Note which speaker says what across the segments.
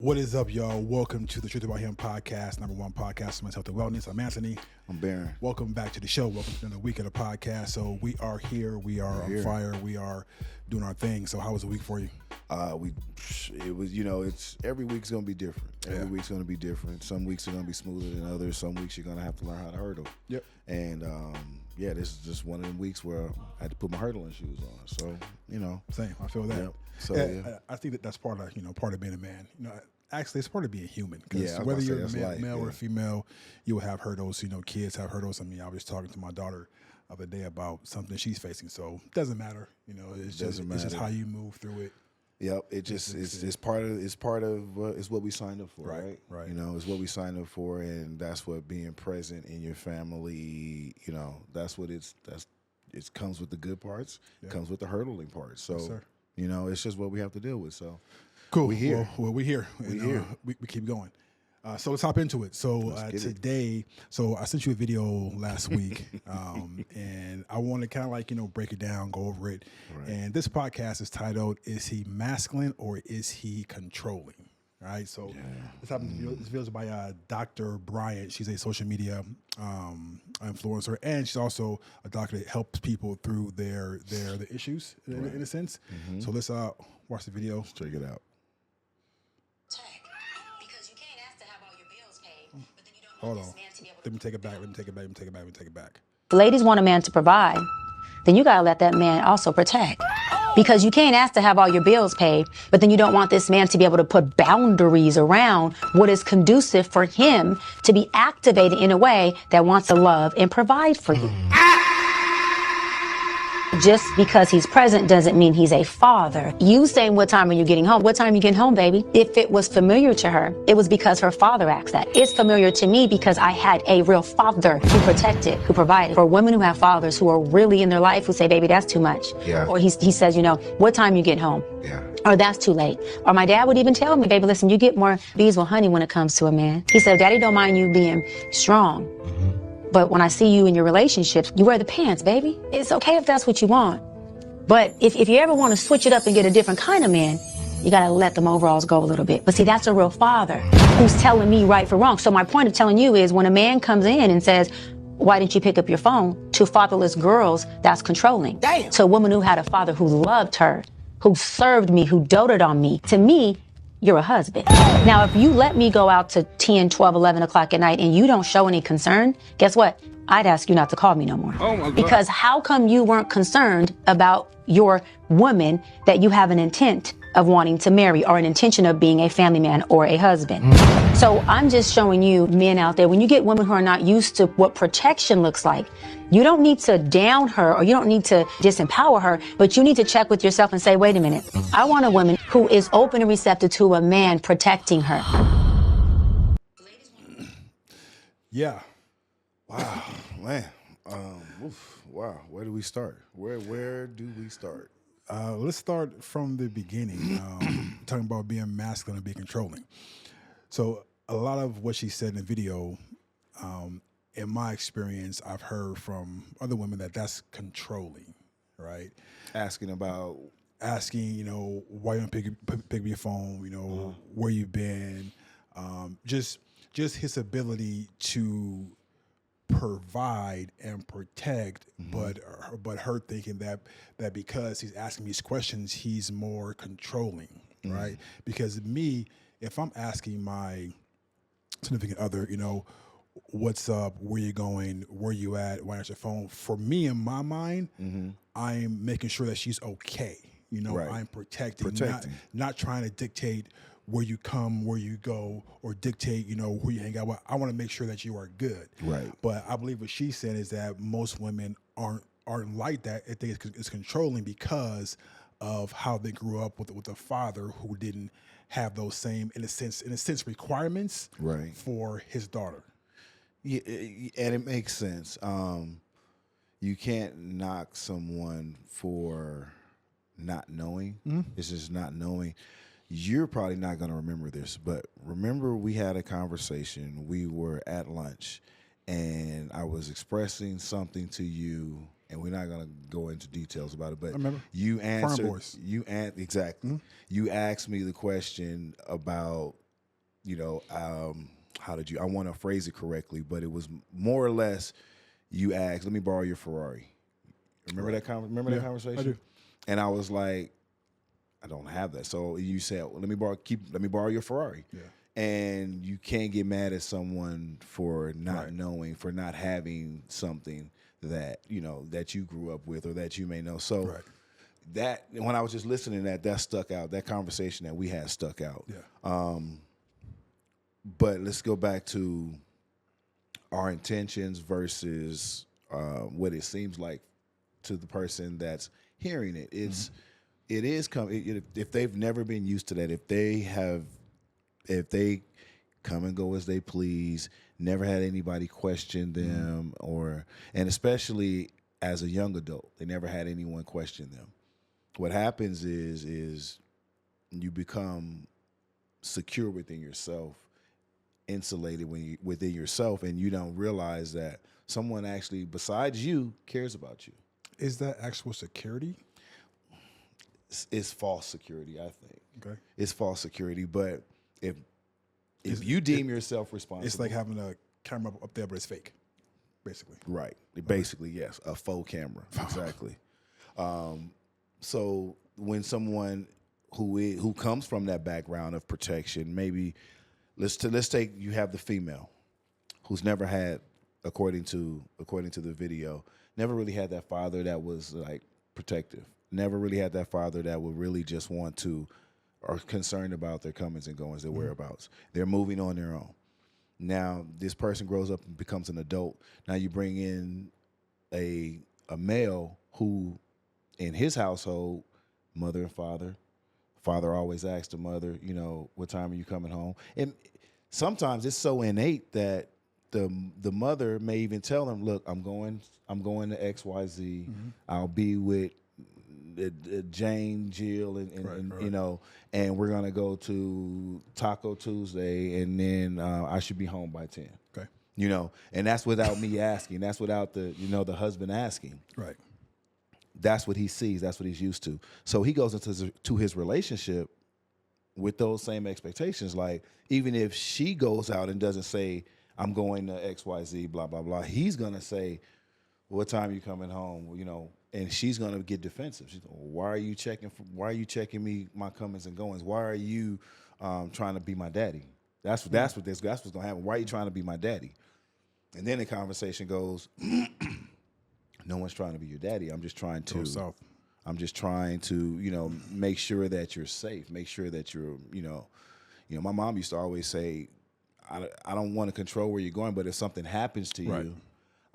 Speaker 1: What is up, y'all? Welcome to the Truth About Him podcast, number one podcast for men's health and wellness. I'm Anthony.
Speaker 2: I'm Baron.
Speaker 1: Welcome back to the show. Welcome to another week of the podcast. So we are here. We are on fire. We are doing our thing. So how was the week for you?
Speaker 2: It was, it's every week's gonna be different. Every week's gonna be different. Some weeks are gonna be smoother than others. Some weeks you're gonna have to learn how to hurdle.
Speaker 1: Yep.
Speaker 2: And this is just one of them weeks where I had to put my hurdling shoes on. So
Speaker 1: Same. I feel that.
Speaker 2: Yep. So
Speaker 1: I think that's part of being a man. Actually, it's part of being human. Because
Speaker 2: Yeah,
Speaker 1: whether you're a
Speaker 2: that's
Speaker 1: male
Speaker 2: life,
Speaker 1: or a female, you will have hurdles. Kids have hurdles. I mean, I was talking to my daughter the other day about something she's facing. So it doesn't matter. It's just how you move through it.
Speaker 2: Yep, it's part of it's what we signed up for, right?
Speaker 1: Right.
Speaker 2: It's what we signed up for, and that's what being present in your family. That's what it comes with the good parts, comes with the hurdling parts. So
Speaker 1: Yes, sir.
Speaker 2: It's just what we have to deal with. So
Speaker 1: Cool.
Speaker 2: we here.
Speaker 1: Well, we're here.
Speaker 2: We here.
Speaker 1: We keep going. So let's hop into it. So today, I sent you a video last week, and I want to kind of break it down, go over it.
Speaker 2: Right.
Speaker 1: And this podcast is titled, "Is he masculine or is he controlling?" All right. So this video is by Dr. Bryant. She's a social media influencer, and she's also a doctor that helps people through their issues in a sense.
Speaker 2: Mm-hmm.
Speaker 1: So let's watch the video.
Speaker 2: Let's check it out.
Speaker 3: Because you can't ask to have all your bills paid, but then you don't
Speaker 1: Hold
Speaker 3: want
Speaker 1: on.
Speaker 3: this man to be able
Speaker 1: Let me take it back.
Speaker 3: If ladies want a man to provide, then you gotta let that man also protect. Because you can't ask to have all your bills paid, but then you don't want this man to be able to put boundaries around what is conducive for him to be activated in a way that wants to love and provide for you. Just because he's present doesn't mean he's a father. You saying, what time are you getting home? What time are you getting home, baby? If it was familiar to her, it was because her father asked that. It's familiar to me because I had a real father who protected, who provided. For women who have fathers who are really in their life who say, baby, that's too much.
Speaker 2: Yeah.
Speaker 3: Or he says, what time you getting home?
Speaker 2: Yeah.
Speaker 3: Or that's too late. Or my dad would even tell me, baby, listen, you get more bees with honey when it comes to a man. He said, daddy don't mind you being strong. But when I see you in your relationships, you wear the pants, baby. It's okay if that's what you want. But if you ever want to switch it up and get a different kind of man, you got to let them overalls go a little bit. But see, that's a real father who's telling me right for wrong. So my point of telling you is when a man comes in and says, why didn't you pick up your phone? To fatherless girls, that's controlling.
Speaker 2: Damn.
Speaker 3: To a woman who had a father who loved her, who served me, who doted on me, to me, you're a husband. Now, if you let me go out to 10, 12, 11 o'clock at night and you don't show any concern, guess what? I'd ask you not to call me no more.
Speaker 2: Oh my God.
Speaker 3: Because how come you weren't concerned about your woman that you have an intent of wanting to marry or an intention of being a family man or a husband? So I'm just showing you men out there, when you get women who are not used to what protection looks like, you don't need to down her or you don't need to disempower her, but you need to check with yourself and say, wait a minute, I want a woman who is open and receptive to a man protecting her.
Speaker 1: Yeah.
Speaker 2: Wow, man. Wow. Where do we start? Where do we start?
Speaker 1: Let's start from the beginning, talking about being masculine and being controlling. So a lot of what she said in the video, in my experience, I've heard from other women that's controlling, right?
Speaker 2: Asking,
Speaker 1: why you don't pick up your phone, where you've been, just his ability to provide and protect, but her thinking that because he's asking these questions, he's more controlling, right? Because me, if I'm asking my significant other, what's up, where you going, where you at, why not your phone? For me, in my mind, I'm making sure that she's okay.
Speaker 2: Right.
Speaker 1: I'm protecting. Not trying to dictate where you come, where you go, or dictate, who you hang out with. I want to make sure that you are good.
Speaker 2: Right.
Speaker 1: But I believe what she said is that most women aren't like that. I think it's controlling because of how they grew up with a father who didn't have those same, in a sense, requirements for his daughter.
Speaker 2: Yeah, and it makes sense. You can't knock someone for not knowing. It's just not knowing. You're probably not going to remember this, but remember we had a conversation. We were at lunch, and I was expressing something to you, and we're not going to go into details about it, but
Speaker 1: I remember.
Speaker 2: you answered.
Speaker 1: Farm boys.
Speaker 2: Exactly. You asked me the question about how did you? I want to phrase it correctly, but it was more or less you asked, "Let me borrow your Ferrari." Remember that? Remember that conversation?
Speaker 1: I do.
Speaker 2: And I was like, "I don't have that." So you said, well, "Let me borrow your Ferrari."
Speaker 1: Yeah.
Speaker 2: And you can't get mad at someone for not knowing, for not having something that that you grew up with or that you may know. So that when I was just listening to that stuck out. That conversation that we had stuck out.
Speaker 1: Yeah.
Speaker 2: But let's go back to our intentions versus what it seems like to the person that's hearing it. It is coming if they've never been used to that. If they come and go as they please, never had anybody question them, and especially as a young adult, they never had anyone question them. What happens is you become secure within yourself, insulated within yourself, and you don't realize that someone actually besides you cares about you.
Speaker 1: Is that actual security?
Speaker 2: It's false security, I think.
Speaker 1: Okay.
Speaker 2: It's false security, but if you deem yourself responsible,
Speaker 1: it's like having a camera up there, but it's fake, basically.
Speaker 2: Right. Basically, yes, a faux camera. Exactly. So when someone who comes from that background of protection, maybe let's take you have the female who's never had, according to the video, never really had that father that was like protective. Never really had that father that would really just want to or concerned about their comings and goings, their whereabouts. They're moving on their own. Now this person grows up and becomes an adult. Now you bring in a male who, in his household, mother and father always asks the mother, what time are you coming home? And sometimes it's so innate that the mother may even tell them, look, I'm going to XYZ. I'll be with Jane, Jill, and and we're gonna go to Taco Tuesday, and then I should be home by 10.
Speaker 1: Okay.
Speaker 2: And that's without me asking. That's without the husband asking.
Speaker 1: Right.
Speaker 2: That's what he sees. That's what he's used to. So he goes into his relationship with those same expectations. Like, even if she goes out and doesn't say, I'm going to XYZ, blah, blah, blah, he's going to say, what time are you coming home? And she's going to get defensive. She's going, why are you checking me, my comings and goings? Why are you trying to be my daddy? That's what's going to happen. Why are you trying to be my daddy? And then the conversation goes, no one's trying to be your daddy. I'm just trying to make sure that you're safe, make sure that you're, my mom used to always say, I don't want to control where you're going, but if something happens to you,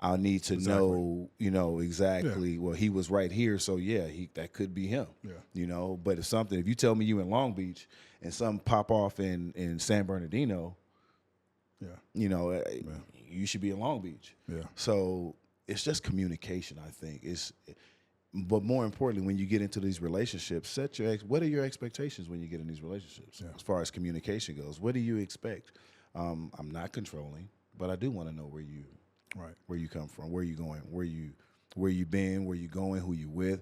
Speaker 2: I'll need to know, exactly. Yeah. Well, he was right here, so yeah, that could be him. Yeah. But if you tell me you in Long Beach and something pop off in San Bernardino, you should be in Long Beach. Yeah. So it's just communication, I think. But more importantly, when you get into these relationships, what are your expectations when you get in these relationships? Yeah. As far as communication goes, what do you expect? I'm not controlling, but I do want to know where you come from, where you going, where you been, where you going, who you with.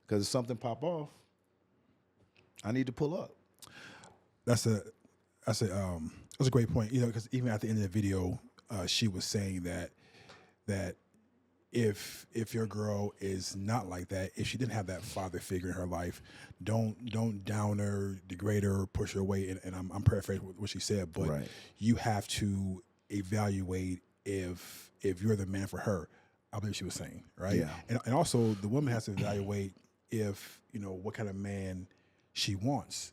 Speaker 2: Because if something pop off, I need to pull up.
Speaker 1: That's a great point. Because even at the end of the video, she was saying that if your girl is not like that, if she didn't have that father figure in her life, don't down her, degrade her, push her away. And I'm paraphrasing what she said, but you have to evaluate if you're the man for her. I believe she was saying, right? Yeah. And also the woman has to evaluate if what kind of man she wants,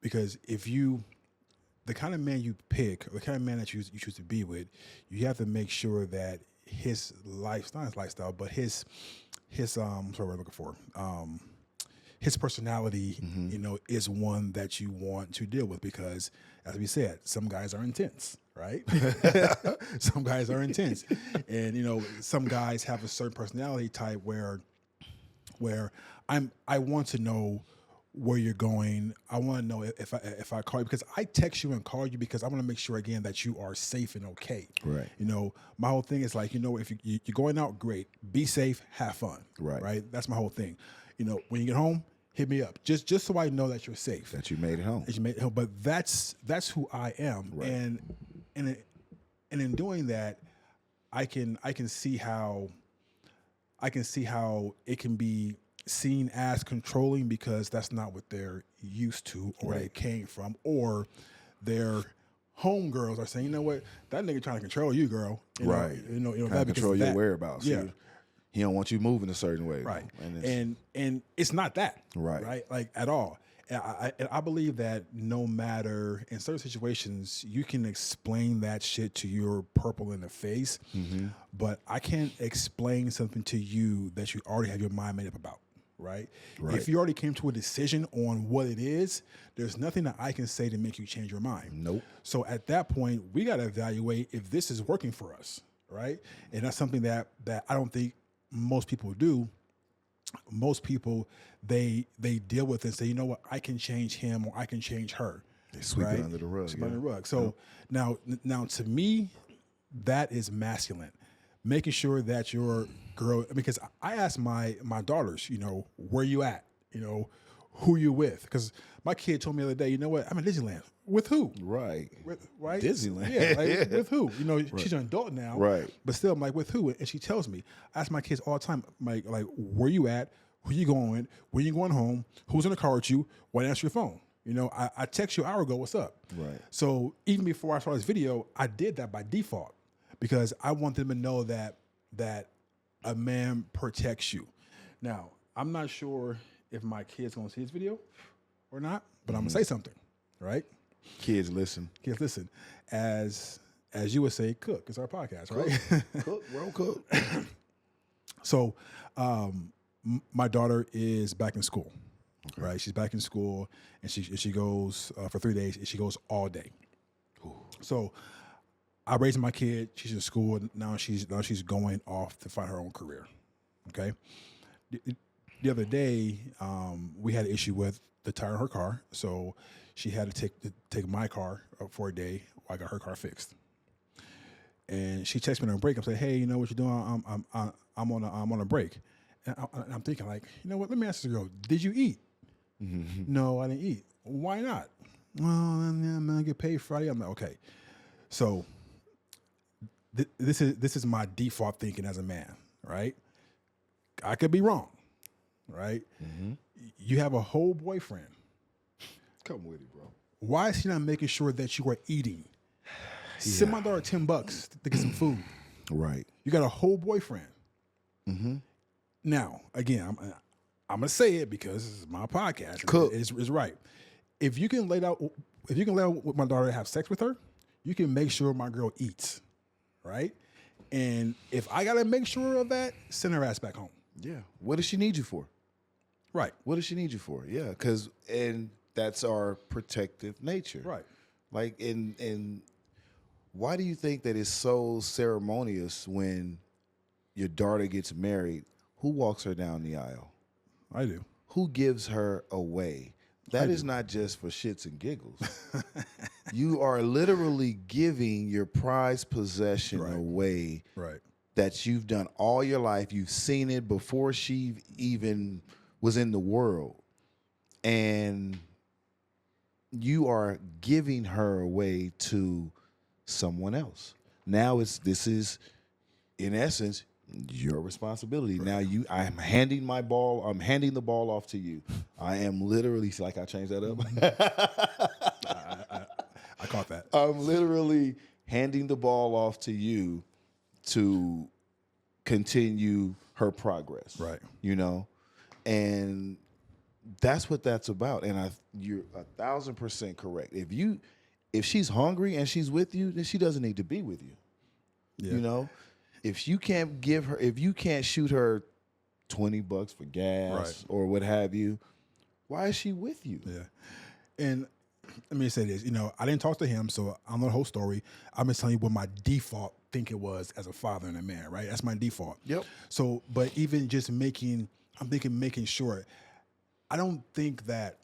Speaker 1: because the kind of man you pick, or the kind of man that you choose to be with, you have to make sure that his lifestyle, but his what's what we're looking for, his personality, is one that you want to deal with, because as we said, some guys are intense, right? Some guys are intense, and some guys have a certain personality type where I want to know where you're going. I want to know if I call you, because I text you and call you because I want to make sure again that you are safe and okay.
Speaker 2: Right.
Speaker 1: My whole thing is like, if you're going out, great, be safe, have fun. Right. Right. That's my whole thing. When you get home, hit me up. Just so I know that you're safe.
Speaker 2: That you made it home.
Speaker 1: That you made it home. But that's who I am.
Speaker 2: Right.
Speaker 1: And in doing that, I can see how it can be seen as controlling because that's not what they're used to or they came from, or their homegirls are saying, you know what, that nigga trying to control you, girl. You know, you know
Speaker 2: Trying
Speaker 1: that
Speaker 2: to control your whereabouts.
Speaker 1: Yeah.
Speaker 2: He don't want you moving a certain way.
Speaker 1: Right.
Speaker 2: And
Speaker 1: And it's not that.
Speaker 2: Right.
Speaker 1: Like at all. And I believe that no matter, in certain situations, you can explain that shit to your purple in the face, but I can't explain something to you that you already have your mind made up about, right? If you already came to a decision on what it is, there's nothing that I can say to make you change your mind.
Speaker 2: Nope.
Speaker 1: So at that point, we got to evaluate if this is working for us, right? And that's something that I don't think most people do. Most people, they deal with it and say, you know what, I can change him or I can change her.
Speaker 2: They sweep it under the rug.
Speaker 1: Sweep it under the rug. So now to me, that is masculine. Making sure that your girl, because I ask my daughters, you know, where you at? You know, who you with? Because my kid told me the other day, you know what, I'm in Disneyland. With who?
Speaker 2: Right.
Speaker 1: Right?
Speaker 2: Disneyland.
Speaker 1: Yeah, like, with who? You know, she's an adult now.
Speaker 2: Right.
Speaker 1: But still, I'm like, with who? And she tells me, I ask my kids all the time, like where you at? Who you going? Where you going home? Who's in the car with you? Why didn't you answer your phone? You know, I text you an hour ago, what's up?
Speaker 2: Right.
Speaker 1: So even before I saw this video, I did that by default because I want them to know that a man protects you. Now, I'm not sure if my kid's gonna see this video or not, but I'm gonna say something, right?
Speaker 2: Kids, listen.
Speaker 1: Kids, listen. As you would say, cook. It's our podcast, right?
Speaker 2: Cook, bro, cook.
Speaker 1: So, my daughter is back in school, right? She's back in school, and she goes for 3 days, and she goes all day. Ooh. So, I raised my kid. She's in school, and now she's going off to find her own career. Okay. The other day, we had an issue with the tire in her car, so she had to take my car for a day while I got her car fixed. And she texted me on a break. I'm saying, "Hey, you know what you're doing? I'm on a break." And I'm thinking, like, you know what? Let me ask this girl: did you eat? No, I didn't eat. Why not? Well, I'm gonna get paid Friday. I'm like, okay. So this is my default thinking as a man, right? I could be wrong, right? You have a whole boyfriend.
Speaker 2: Come with it, bro.
Speaker 1: Why is he not making sure that you are eating? Send my daughter $10 to get some food.
Speaker 2: Right.
Speaker 1: You got a whole boyfriend. Now, again, I'm gonna say it because this is my podcast.
Speaker 2: Cook.
Speaker 1: It's right. If you can lay out with my daughter to have sex with her, you can make sure my girl eats, right? And if I gotta make sure of that, send her ass back home.
Speaker 2: Yeah. What does she need you for?
Speaker 1: Right.
Speaker 2: What does she need you for? Yeah, and that's our protective nature.
Speaker 1: Right.
Speaker 2: Like, and why do you think that it's so ceremonious when your daughter gets married? Who walks her down the aisle?
Speaker 1: I do.
Speaker 2: Who gives her away? That is not just for shits and giggles. You are literally giving your prized possession away.
Speaker 1: Right.
Speaker 2: That you've done all your life. You've seen it before she even was in the world. And you are giving her away to someone else. Now this is, in essence, your responsibility. Right. Now I'm handing the ball off to you. I am literally, like, I changed that up.
Speaker 1: I caught that.
Speaker 2: I'm literally handing the ball off to you to continue her progress.
Speaker 1: Right.
Speaker 2: You know? And that's what that's about. And you're 1,000% correct. If she's hungry and she's with you, then she doesn't need to be with you. Yeah. You know? If you can't shoot her $20 for gas or what have you, why is she with you?
Speaker 1: Yeah. And let me say this, you know, I didn't talk to him, so I don't know the whole story. I'm just telling you what my default thinking was as a father and a man, right? That's my default.
Speaker 2: Yep.
Speaker 1: So, but even just making sure, I don't think that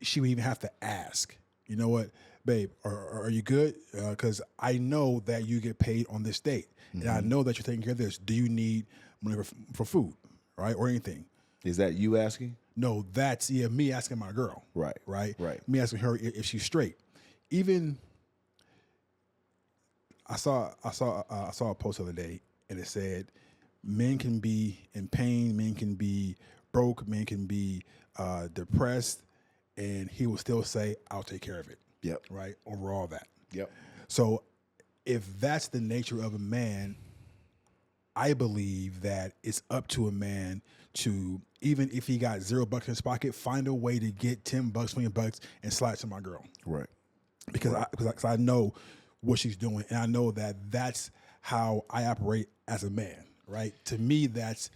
Speaker 1: she would even have to ask, you know what, babe, are you good? Because I know that you get paid on this date, and I know that you're taking care of this. Do you need money for food, right, or anything?
Speaker 2: Is that you asking?
Speaker 1: No, that's me asking my girl.
Speaker 2: Right.
Speaker 1: Right.
Speaker 2: Right.
Speaker 1: Me asking her if she's straight. Even I saw a post the other day, and it said, "Men can be in pain, men can be broke, men can be depressed, and he will still say, 'I'll take care of it.'"
Speaker 2: Yep.
Speaker 1: Right, over all that.
Speaker 2: Yep.
Speaker 1: So, if that's the nature of a man, I believe that it's up to a man to, even if he got $0 in his pocket, find a way to get $10, $20, and slide to my girl.
Speaker 2: Right.
Speaker 1: Because I know what she's doing, and I know that that's how I operate as a man. Right? To me, that's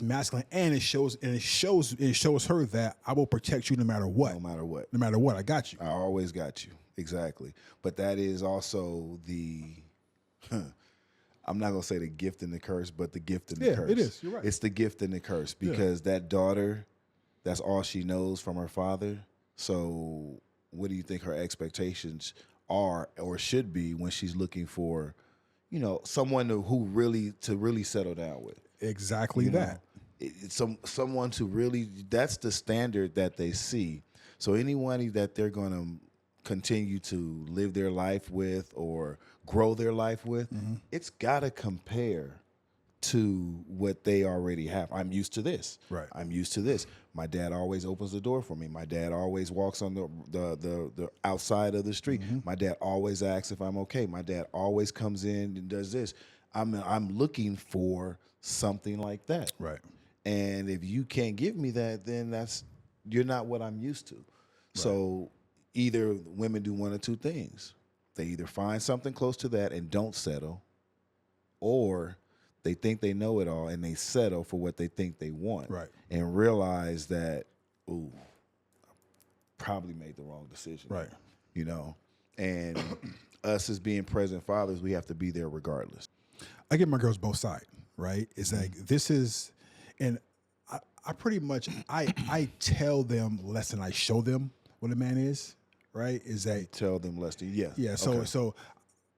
Speaker 1: masculine, and it shows her that I will protect you no matter what.
Speaker 2: No matter what.
Speaker 1: No matter what, I got you.
Speaker 2: I always got you. Exactly. But that is also I'm not going to say the gift and the curse, but the gift and the curse.
Speaker 1: It is. You're right.
Speaker 2: It's the gift and the curse, because that daughter, that's all she knows from her father. So what do you think her expectations are or should be when she's looking for, someone who really settle down with?
Speaker 1: Exactly that.
Speaker 2: It's someone to really, that's the standard that they see. So anyone that they're going to continue to live their life with or grow their life with, it's got to compare to what they already have. I'm used to this.
Speaker 1: Right.
Speaker 2: I'm used to this. My dad always opens the door for me. My dad always walks on the outside of the street. My dad always asks if I'm okay. My dad always comes in and does this. I'm looking for something like that.
Speaker 1: Right.
Speaker 2: And if you can't give me that, then you're not what I'm used to. Right. So either women do one or two things. They either find something close to that and don't settle, or they think they know it all and they settle for what they think they want.
Speaker 1: Right.
Speaker 2: And realize that, I probably made the wrong decision.
Speaker 1: Right.
Speaker 2: And us as being present fathers, we have to be there regardless.
Speaker 1: I give my girls both sides, right? It's like, this is, and I pretty much, I tell them less than I show them what a man is, right? Is that
Speaker 2: tell them less than, yeah.
Speaker 1: Yeah. So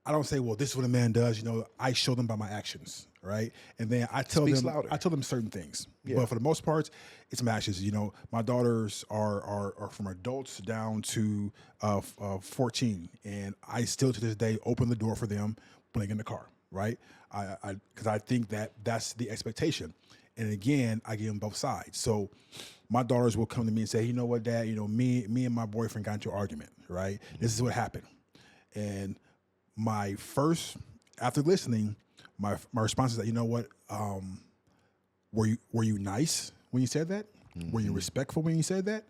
Speaker 1: I don't say, well, this is what a man does. I show them by my actions, right? And then I tell
Speaker 2: Speaks
Speaker 1: them,
Speaker 2: louder.
Speaker 1: I tell them certain things.
Speaker 2: Yeah.
Speaker 1: But for the most part, it's my actions. My daughters are from adults down to 14, and I still to this day open the door for them when they get in the car, right? Because I think that's the expectation. And again, I give them both sides. So my daughters will come to me and say, "You know what, Dad? Me and my boyfriend got into an argument, right? This is what happened." And my first, after listening, my response is that, "You know what? Were you nice when you said that? Were you respectful when you said that?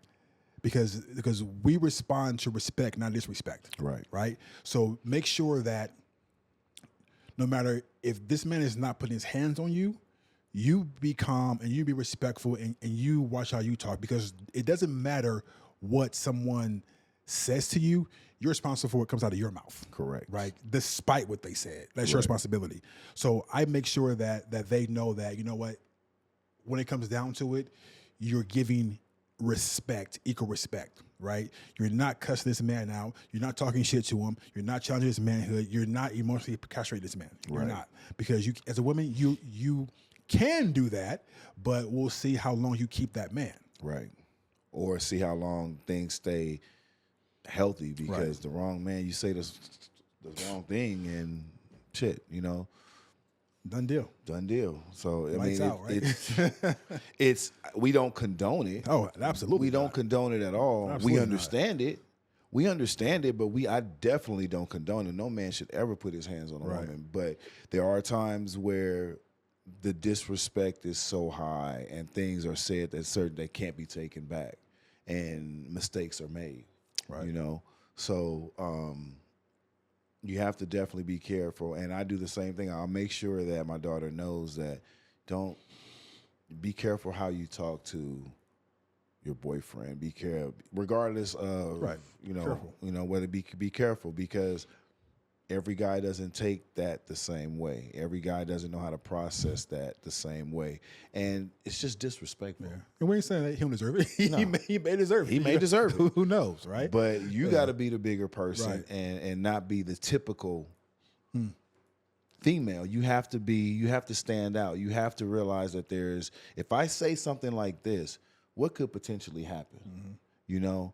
Speaker 1: Because we respond to respect, not disrespect.
Speaker 2: Right.
Speaker 1: Right. So make sure that no matter if this man is not putting his hands on you, you be calm and you be respectful and you watch how you talk, because it doesn't matter what someone says to you. You're responsible for what comes out of your mouth."
Speaker 2: Correct.
Speaker 1: Right? Despite what they said. That's your responsibility. So I make sure that they know that, you know what, when it comes down to it, you're giving respect, equal respect, right? You're not cussing this man out. You're not talking shit to him. You're not challenging his manhood. You're not emotionally castrating this man. You're not. Because you, as a woman, you can do that, but we'll see how long you keep that man.
Speaker 2: Right. Or see how long things stay healthy, because the wrong man, you say the wrong thing and shit,
Speaker 1: Done deal.
Speaker 2: Done deal. So
Speaker 1: Lights out, right?
Speaker 2: it's we don't condone it.
Speaker 1: Oh, absolutely.
Speaker 2: We don't condone it at all.
Speaker 1: Absolutely
Speaker 2: we understand it. We understand it, but I definitely don't condone it. No man should ever put his hands on a woman. But there are times where the disrespect is so high and things are said that can't be taken back, and mistakes are made. Right. So you have to definitely be careful. And I do the same thing. I'll make sure that my daughter knows that be careful how you talk to your boyfriend. Be careful, regardless of, whether be careful, because every guy doesn't take that the same way. Every guy doesn't know how to process that the same way. And it's just disrespectful.
Speaker 1: Yeah. And we ain't saying that he don't deserve it. He may deserve it.
Speaker 2: He may deserve it.
Speaker 1: Who knows, right?
Speaker 2: But you got to be the bigger person and not be the typical female. You have to stand out. You have to realize that if I say something like this, what could potentially happen, you know?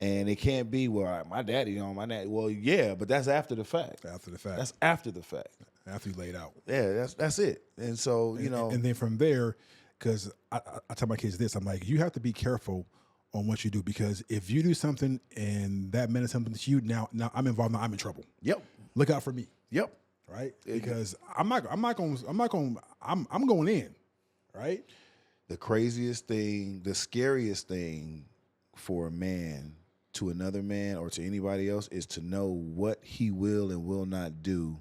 Speaker 2: And it can't be, well, my daddy, well, yeah, but that's after the fact.
Speaker 1: After the fact.
Speaker 2: That's after the fact.
Speaker 1: After you laid out.
Speaker 2: Yeah, that's it. And so,
Speaker 1: And then from there, because I tell my kids this, I'm like, you have to be careful on what you do, because if you do something and that meant something to you, now I'm involved, now I'm in trouble.
Speaker 2: Yep.
Speaker 1: Look out for me.
Speaker 2: Yep.
Speaker 1: Right? Because I'm going in, right?
Speaker 2: The craziest thing, the scariest thing for a man to another man or to anybody else is to know what he will and will not do.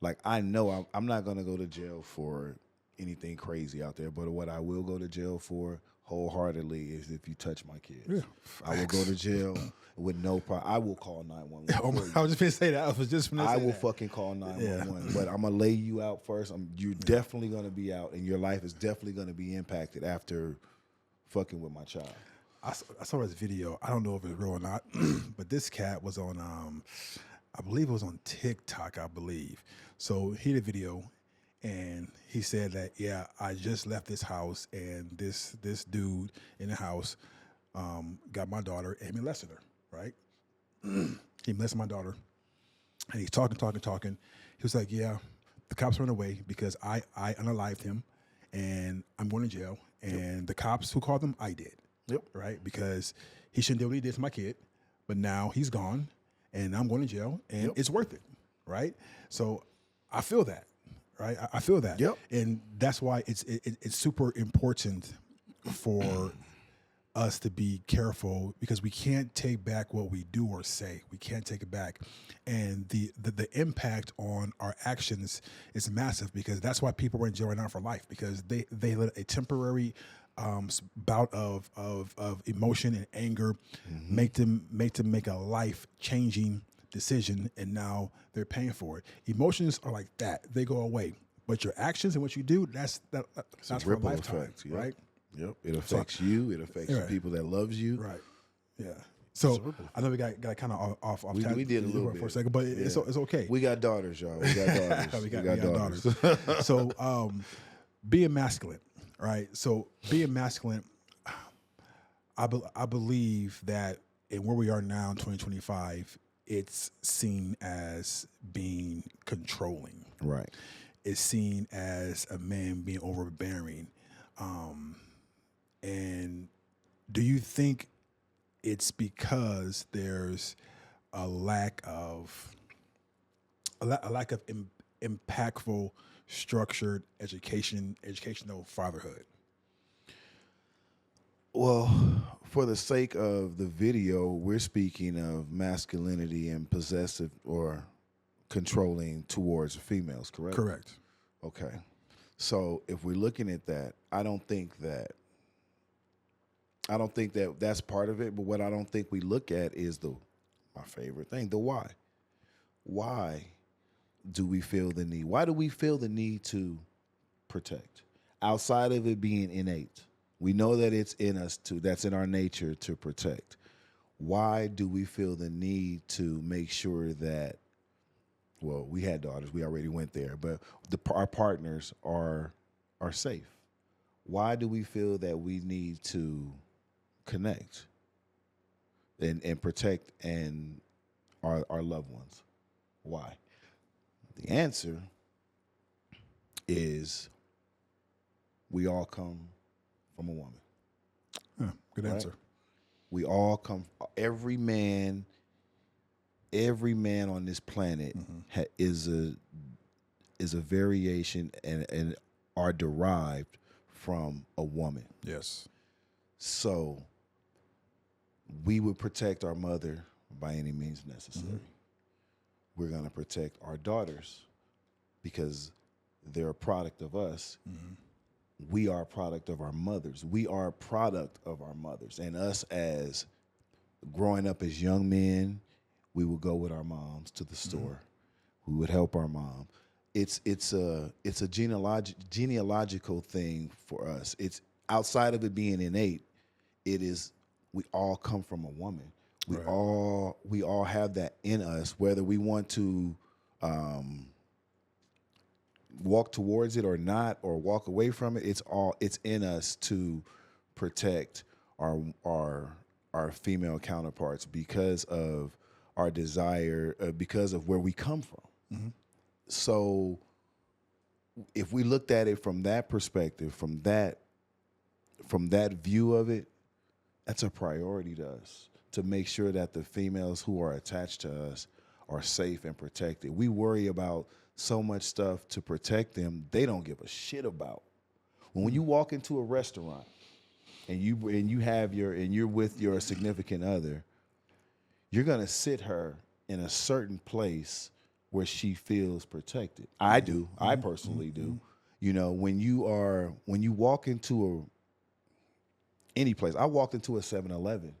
Speaker 2: Like, I know I'm not going to go to jail for anything crazy out there, but what I will go to jail for wholeheartedly is if you touch my kids.
Speaker 1: Yeah,
Speaker 2: I will go to jail with no problem. I will call 911.
Speaker 1: I was just going to say that. I was just going to say
Speaker 2: I will
Speaker 1: that.
Speaker 2: fucking call 911. But I'm going to lay you out first. You're definitely going to be out, and your life is definitely going to be impacted after fucking with my child.
Speaker 1: I saw this video. I don't know if it's real or not, but this cat was on, I believe it was on TikTok, I believe. So he did a video, and he said that, yeah, I just left this house, and this dude in the house got my daughter and molested her, right? He molested my daughter, and he's talking. He was like, yeah, the cops ran away because I unalived him, and I'm going to jail. And the cops who called them, I did.
Speaker 2: Yep.
Speaker 1: Right? Because he shouldn't do what he did to my kid, but now he's gone, and I'm going to jail, and it's worth it, right? So I feel that, right? I feel that.
Speaker 2: Yep.
Speaker 1: And that's why it's super important for us to be careful, because we can't take back what we do or say. We can't take it back. And the impact on our actions is massive, because that's why people are in jail right now for life, because they let a temporary bout of emotion and anger make them make a life-changing decision, and now they're paying for it. Emotions are like that; they go away. But your actions and what you do, that's for a lifetime,
Speaker 2: effect,
Speaker 1: right?
Speaker 2: Yep. It affects you. It affects the people that loves you.
Speaker 1: Right. Yeah. So I know we got kind of off.
Speaker 2: We did a little bit
Speaker 1: for a second, but it's okay.
Speaker 2: We got daughters, y'all. We got daughters.
Speaker 1: we got daughters. So being masculine, right? So being masculine, I believe that in where we are now in 2025, it's seen as being controlling.
Speaker 2: Right.
Speaker 1: It's seen as a man being overbearing. And do you think it's because there's a lack of impactful, structured educational fatherhood?
Speaker 2: Well, for the sake of the video, we're speaking of masculinity and possessive or controlling towards females, correct?
Speaker 1: Correct.
Speaker 2: Okay. So if we're looking at that, I don't think that that's part of it, but what I don't think we look at is my favorite thing, the why. Why do we feel the need? Why do we feel the need to protect? Outside of it being innate. We know that it's in us that's in our nature to protect. Why do we feel the need to make sure that, well, we had daughters, we already went there, but our partners are safe? Why do we feel that we need to connect and protect our loved ones? Why? The answer is we all come from a woman.
Speaker 1: Good answer.
Speaker 2: We all come. Every man on this planet is a variation and are derived from a woman.
Speaker 1: Yes.
Speaker 2: So we would protect our mother by any means necessary. We're going to protect our daughters because they're a product of us. We are a product of our mothers. We are a product of our mothers. And us, as growing up as young men, we would go with our moms to the store. We would help our mom. It's a genealogical thing for us. It's outside of it being innate. It is, we all come from a woman. We all have that in us, whether we want to walk towards it or not, or walk away from it. It's in us to protect our female counterparts because of our desire, because of where we come from. Mm-hmm. So if we looked at it from that perspective, from that view of it, that's a priority to us, to make sure that the females who are attached to us are safe and protected. We worry about so much stuff to protect them they don't give a shit about. When you walk into a restaurant and you're with your significant other, you're gonna sit her in a certain place where she feels protected. I do. I personally do. You know, when you walk into any place. I walked into a 7-Eleven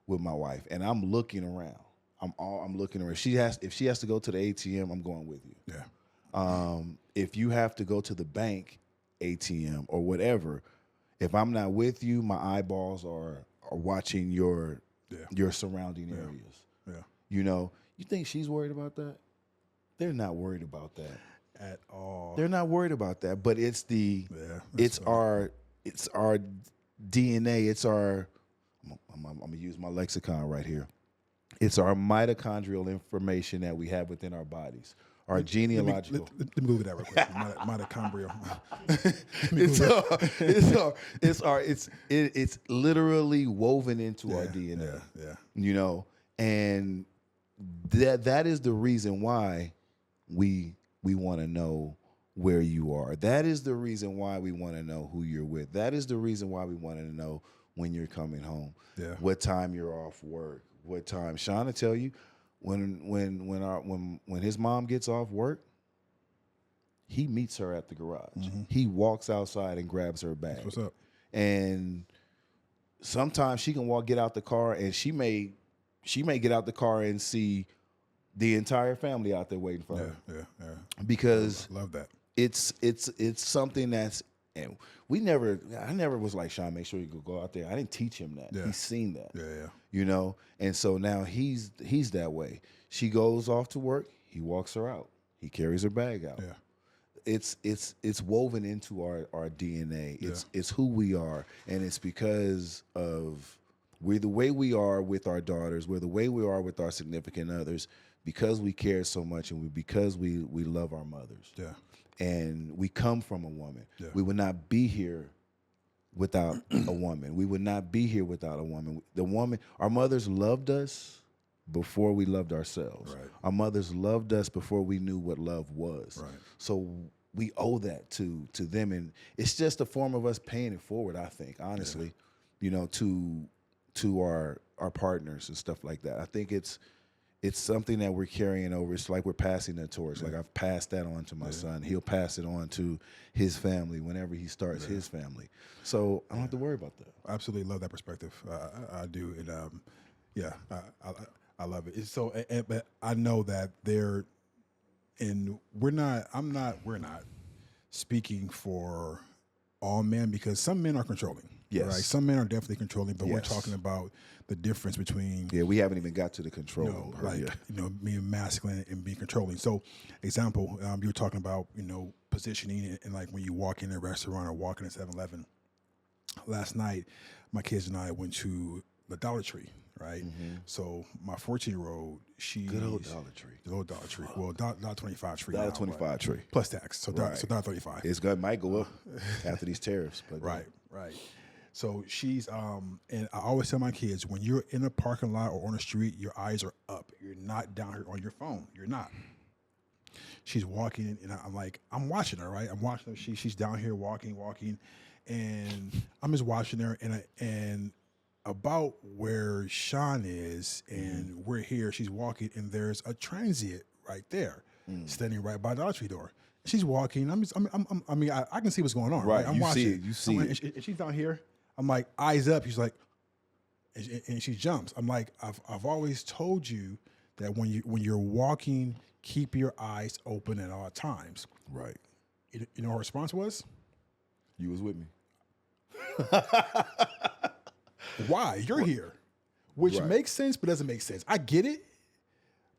Speaker 2: with my wife, and I'm looking around. I'm looking around. If she has to go to the ATM, I'm going with you.
Speaker 1: Yeah.
Speaker 2: If you have to go to the bank ATM or whatever, if I'm not with you, my eyeballs are watching your surrounding areas.
Speaker 1: Yeah.
Speaker 2: You know, you think she's worried about that? They're not worried about that
Speaker 1: At all.
Speaker 2: They're not worried about that. But it's our DNA. It's our. I'm gonna use my lexicon right here. It's our mitochondrial information that we have within our bodies. Our genealogical.
Speaker 1: Let me Google that real quick. Mitochondrial.
Speaker 2: It's literally woven into our DNA.
Speaker 1: Yeah.
Speaker 2: You know, and that is the reason why we want to know where you are. That is the reason why we want to know who you're with. That is the reason why we want to know when you're coming home.
Speaker 1: Yeah.
Speaker 2: What time you're off work. What time. Sean will tell you when his mom gets off work, he meets her at the garage. Mm-hmm. He walks outside and grabs her bag.
Speaker 1: What's up?
Speaker 2: And sometimes she can get out the car, and she may get out the car and see the entire family out there waiting for her.
Speaker 1: Yeah.
Speaker 2: Because
Speaker 1: I love that.
Speaker 2: It's something that's, and I never was like, Sean, make sure you go out there. I didn't teach him that.
Speaker 1: Yeah.
Speaker 2: He's seen that.
Speaker 1: Yeah.
Speaker 2: You know? And so now he's that way. She goes off to work, he walks her out. He carries her bag out.
Speaker 1: Yeah.
Speaker 2: It's woven into our DNA. It's who we are. And it's because of we're the way we are with our daughters, we're the way we are with our significant others, because we care so much, and because we love our mothers.
Speaker 1: Yeah.
Speaker 2: And we come from a woman.
Speaker 1: Yeah.
Speaker 2: We would not be here without a woman. We would not be here without a woman. Our mothers loved us before we loved ourselves.
Speaker 1: Right.
Speaker 2: Our mothers loved us before we knew what love was.
Speaker 1: Right.
Speaker 2: So we owe that to them, and it's just a form of us paying it forward, I think, honestly, you know, to our partners and stuff like that. I think it's something that we're carrying over. It's like we're passing the torch. Like I've passed that on to my son. He'll pass it on to his family whenever he starts his family. So I don't have to worry about that.
Speaker 1: I absolutely love that perspective. I do. And I love it. But I know that we're not speaking for all men, because some men are controlling.
Speaker 2: Yes.
Speaker 1: Right? Some men are definitely controlling, but we're
Speaker 2: Yes.
Speaker 1: talking about the difference between
Speaker 2: We haven't even got to the control part yet.
Speaker 1: being masculine and being controlling. So, example, you were talking about, positioning, and like when you walk in a restaurant or walk in a 7-Eleven. Last night, my kids and I went to the Dollar Tree, right? Mm-hmm. So my 14-year-old,
Speaker 2: Good old Dollar Tree.
Speaker 1: The old Dollar Tree. Well, $1.25 tree.
Speaker 2: $1.25
Speaker 1: right?
Speaker 2: tree.
Speaker 1: Plus tax. So $1.35.
Speaker 2: It's might go up after these tariffs. But
Speaker 1: Right. So she's and I always tell my kids, when you're in a parking lot or on the street, your eyes are up. You're not down here on your phone. You're not. She's walking, and I'm watching her, right? I'm watching her. She's down here walking, and I'm just watching her, and about where Sean is, and we're here. She's walking, and there's a transient right there, standing right by the Dollar Tree door. She's walking. I can see what's going on.
Speaker 2: Right.
Speaker 1: I'm
Speaker 2: you
Speaker 1: watching.
Speaker 2: see it. You see it.
Speaker 1: And she's down here. I'm like, eyes up. She's like, and she jumps. I'm like, I've always told you that when you're walking, keep your eyes open at all times.
Speaker 2: Right.
Speaker 1: You know, her response was,
Speaker 2: You was with me.
Speaker 1: "Why? You're here," which
Speaker 2: Right.
Speaker 1: makes sense, but doesn't make sense. I get it,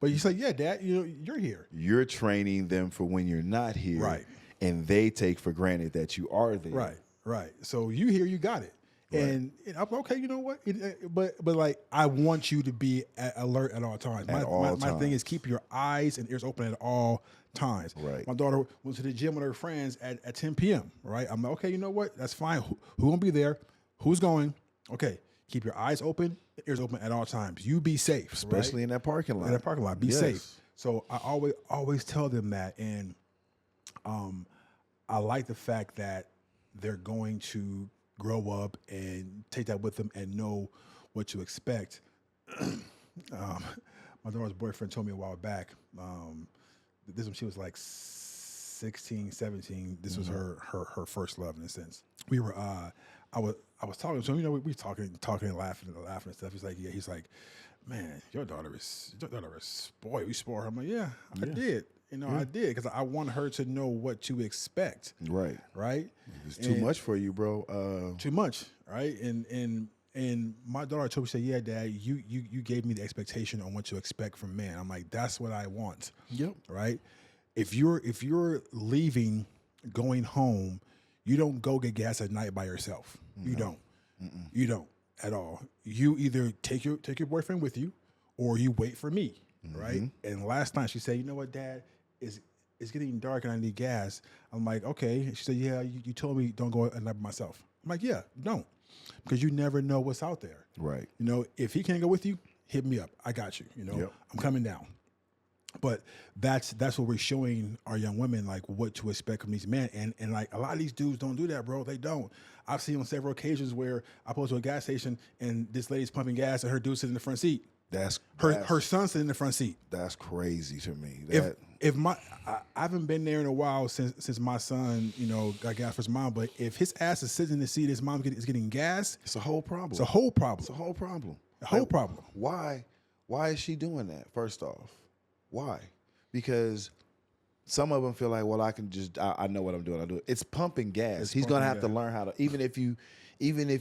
Speaker 1: but you say, "Yeah, Dad, you're here."
Speaker 2: You're training them for when you're not here.
Speaker 1: Right.
Speaker 2: And they take for granted that you are there.
Speaker 1: Right. So you here, you got it. And I'm okay, you know what? But like, I want you to be alert at all times. My thing is keep your eyes and ears open at all times.
Speaker 2: Right.
Speaker 1: My daughter went to the gym with her friends at 10 p.m. Right. I'm like, okay, you know what? That's fine. Who won't be there? Who's going? Okay. Keep your eyes open, ears open at all times. You be safe,
Speaker 2: especially
Speaker 1: right?
Speaker 2: in that parking lot.
Speaker 1: In that parking lot, be safe. So I always tell them that, and I like the fact that they're going to grow up and take that with them and know what to expect. My daughter's boyfriend told me a while back, this when she was like 16, 17, this was her first love in a sense. We were, I was talking to him, you know, we talking and laughing and stuff. He's like, man, your daughter is spoiled. You spoiled her. I'm like, yeah, I did. You know, I did because I want her to know what to expect.
Speaker 2: Right.
Speaker 1: Right.
Speaker 2: It's too much for you, bro.
Speaker 1: Too much. Right. And my daughter told me, she said, yeah, Dad, you gave me the expectation on what to expect from man. I'm like, that's what I want.
Speaker 2: Yep.
Speaker 1: Right. If you're leaving, going home, you don't go get gas at night by yourself. No. You don't. Mm-mm. You don't at all. You either take your boyfriend with you, or you wait for me. Mm-hmm. Right. And last night she said, you know what, Dad, it's getting dark and I need gas. I'm like, okay. She said, yeah, you told me don't go at night by myself. I'm like, yeah, don't, because you never know what's out there.
Speaker 2: Right.
Speaker 1: You know, if he can't go with you, hit me up. I got you. You know, I'm coming down. But that's what we're showing our young women, like what to expect from these men. And like a lot of these dudes don't do that, bro. They don't. I've seen on several occasions where I pull to a gas station and this lady's pumping gas and her dude sitting in the front seat.
Speaker 2: That's
Speaker 1: her son sitting in the front seat.
Speaker 2: That's crazy to me.
Speaker 1: I haven't been there in a while since my son, you know, got gas for his mom. But if his ass is sitting in the seat, his mom is getting gas.
Speaker 2: It's a whole problem.
Speaker 1: It's a whole problem.
Speaker 2: It's a whole problem.
Speaker 1: A whole problem.
Speaker 2: Why is she doing that? First off, why? Because some of them feel like, well, I know what I'm doing. I do it. It's pumping gas. He's gonna have to learn how to. Even if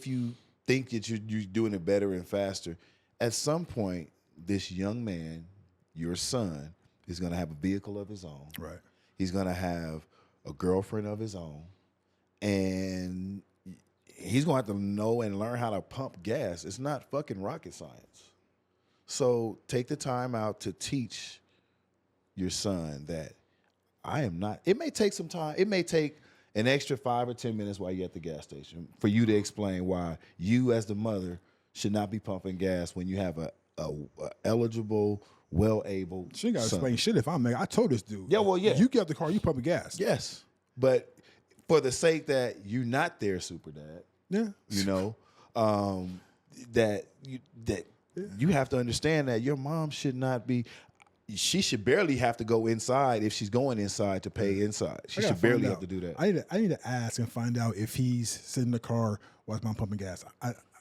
Speaker 2: you think that you're doing it better and faster, at some point, this young man, your son, is gonna have a vehicle of his own.
Speaker 1: Right.
Speaker 2: He's gonna have a girlfriend of his own, and he's gonna have to know and learn how to pump gas. It's not fucking rocket science. So take the time out to teach your son that I am not. It may take some time. It may take an extra 5 or 10 minutes while you're at the gas station for you to explain why you, as the mother, should not be pumping gas when you have a eligible, well-able.
Speaker 1: She ain't got to explain shit if I'm there. I told this dude.
Speaker 2: Yeah, well, yeah.
Speaker 1: You get out the car, you pumping gas.
Speaker 2: Yes, but for the sake that you're not there, super dad.
Speaker 1: Yeah.
Speaker 2: You know, that you have to understand that your mom should not be. She should barely have to go inside if she's going inside to pay inside. She should barely have to do that.
Speaker 1: I need to ask and find out if he's sitting in the car while his mom pumping gas.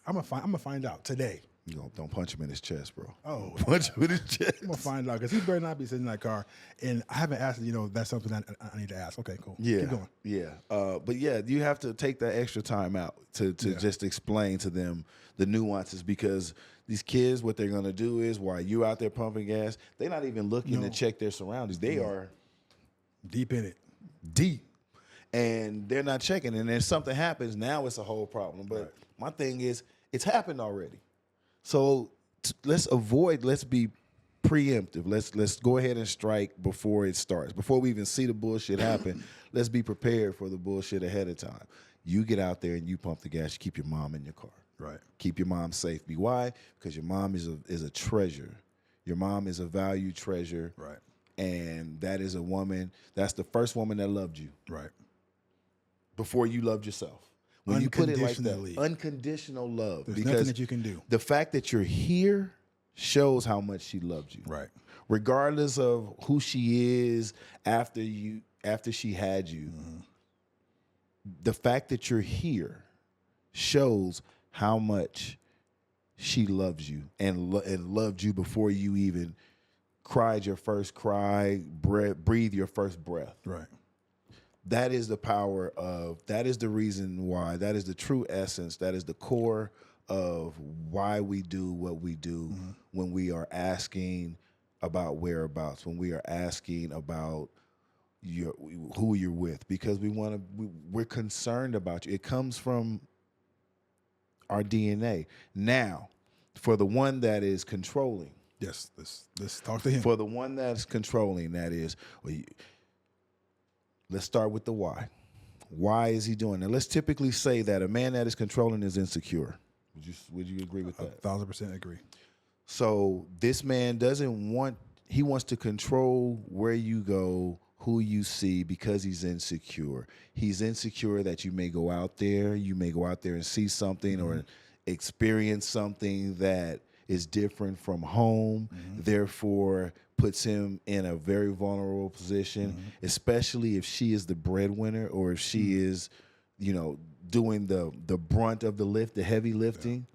Speaker 1: I'm gonna find out today.
Speaker 2: You know, don't punch him in his chest, bro.
Speaker 1: Oh,
Speaker 2: punch him in his chest.
Speaker 1: I'm gonna find out because he better not be sitting in that car. And I haven't asked. You know, that's something I need to ask. Okay, cool.
Speaker 2: Yeah,
Speaker 1: keep going.
Speaker 2: Yeah, but yeah, you have to take that extra time out to just explain to them the nuances, because these kids, what they're gonna do is while you out there pumping gas, they're not even looking to check their surroundings. They are
Speaker 1: deep in it,
Speaker 2: deep, and they're not checking. And then something happens, now it's a whole problem. But my thing is, it's happened already. So let's be preemptive. Let's go ahead and strike before it starts. Before we even see the bullshit happen, let's be prepared for the bullshit ahead of time. You get out there and you pump the gas. You keep your mom in your car.
Speaker 1: Right.
Speaker 2: Keep your mom safe. Why? Because your mom is a treasure. Your mom is a valued treasure.
Speaker 1: Right.
Speaker 2: And that is a woman. That's the first woman that loved you.
Speaker 1: Right.
Speaker 2: Before you loved yourself. When you put it like that, unconditional love.
Speaker 1: There's nothing that you can do.
Speaker 2: The fact that you're here shows how much she loved you.
Speaker 1: Right.
Speaker 2: Regardless of who she is after she had you, the fact that you're here shows how much she loves you and loved you before you even cried your first cry, breathed your first breath.
Speaker 1: Right.
Speaker 2: That is the power of, that is the reason why, that is the true essence, that is the core of why we do what we do when we are asking about whereabouts, when we are asking about who you're with, because we're concerned about you. It comes from our DNA. Now, for the one that is controlling,
Speaker 1: Yes, let's talk to him.
Speaker 2: for the one that's controlling, that is, let's start with the why. Why is he doing that? Let's typically say that a man that is controlling is insecure. Would you agree with that?
Speaker 1: 1,000% agree.
Speaker 2: So this man he wants to control where you go, who you see, because he's insecure. He's insecure that you may go out there and see something or experience something that is different from home, therefore puts him in a very vulnerable position, especially if she is the breadwinner or if she is, doing the brunt of the heavy lifting.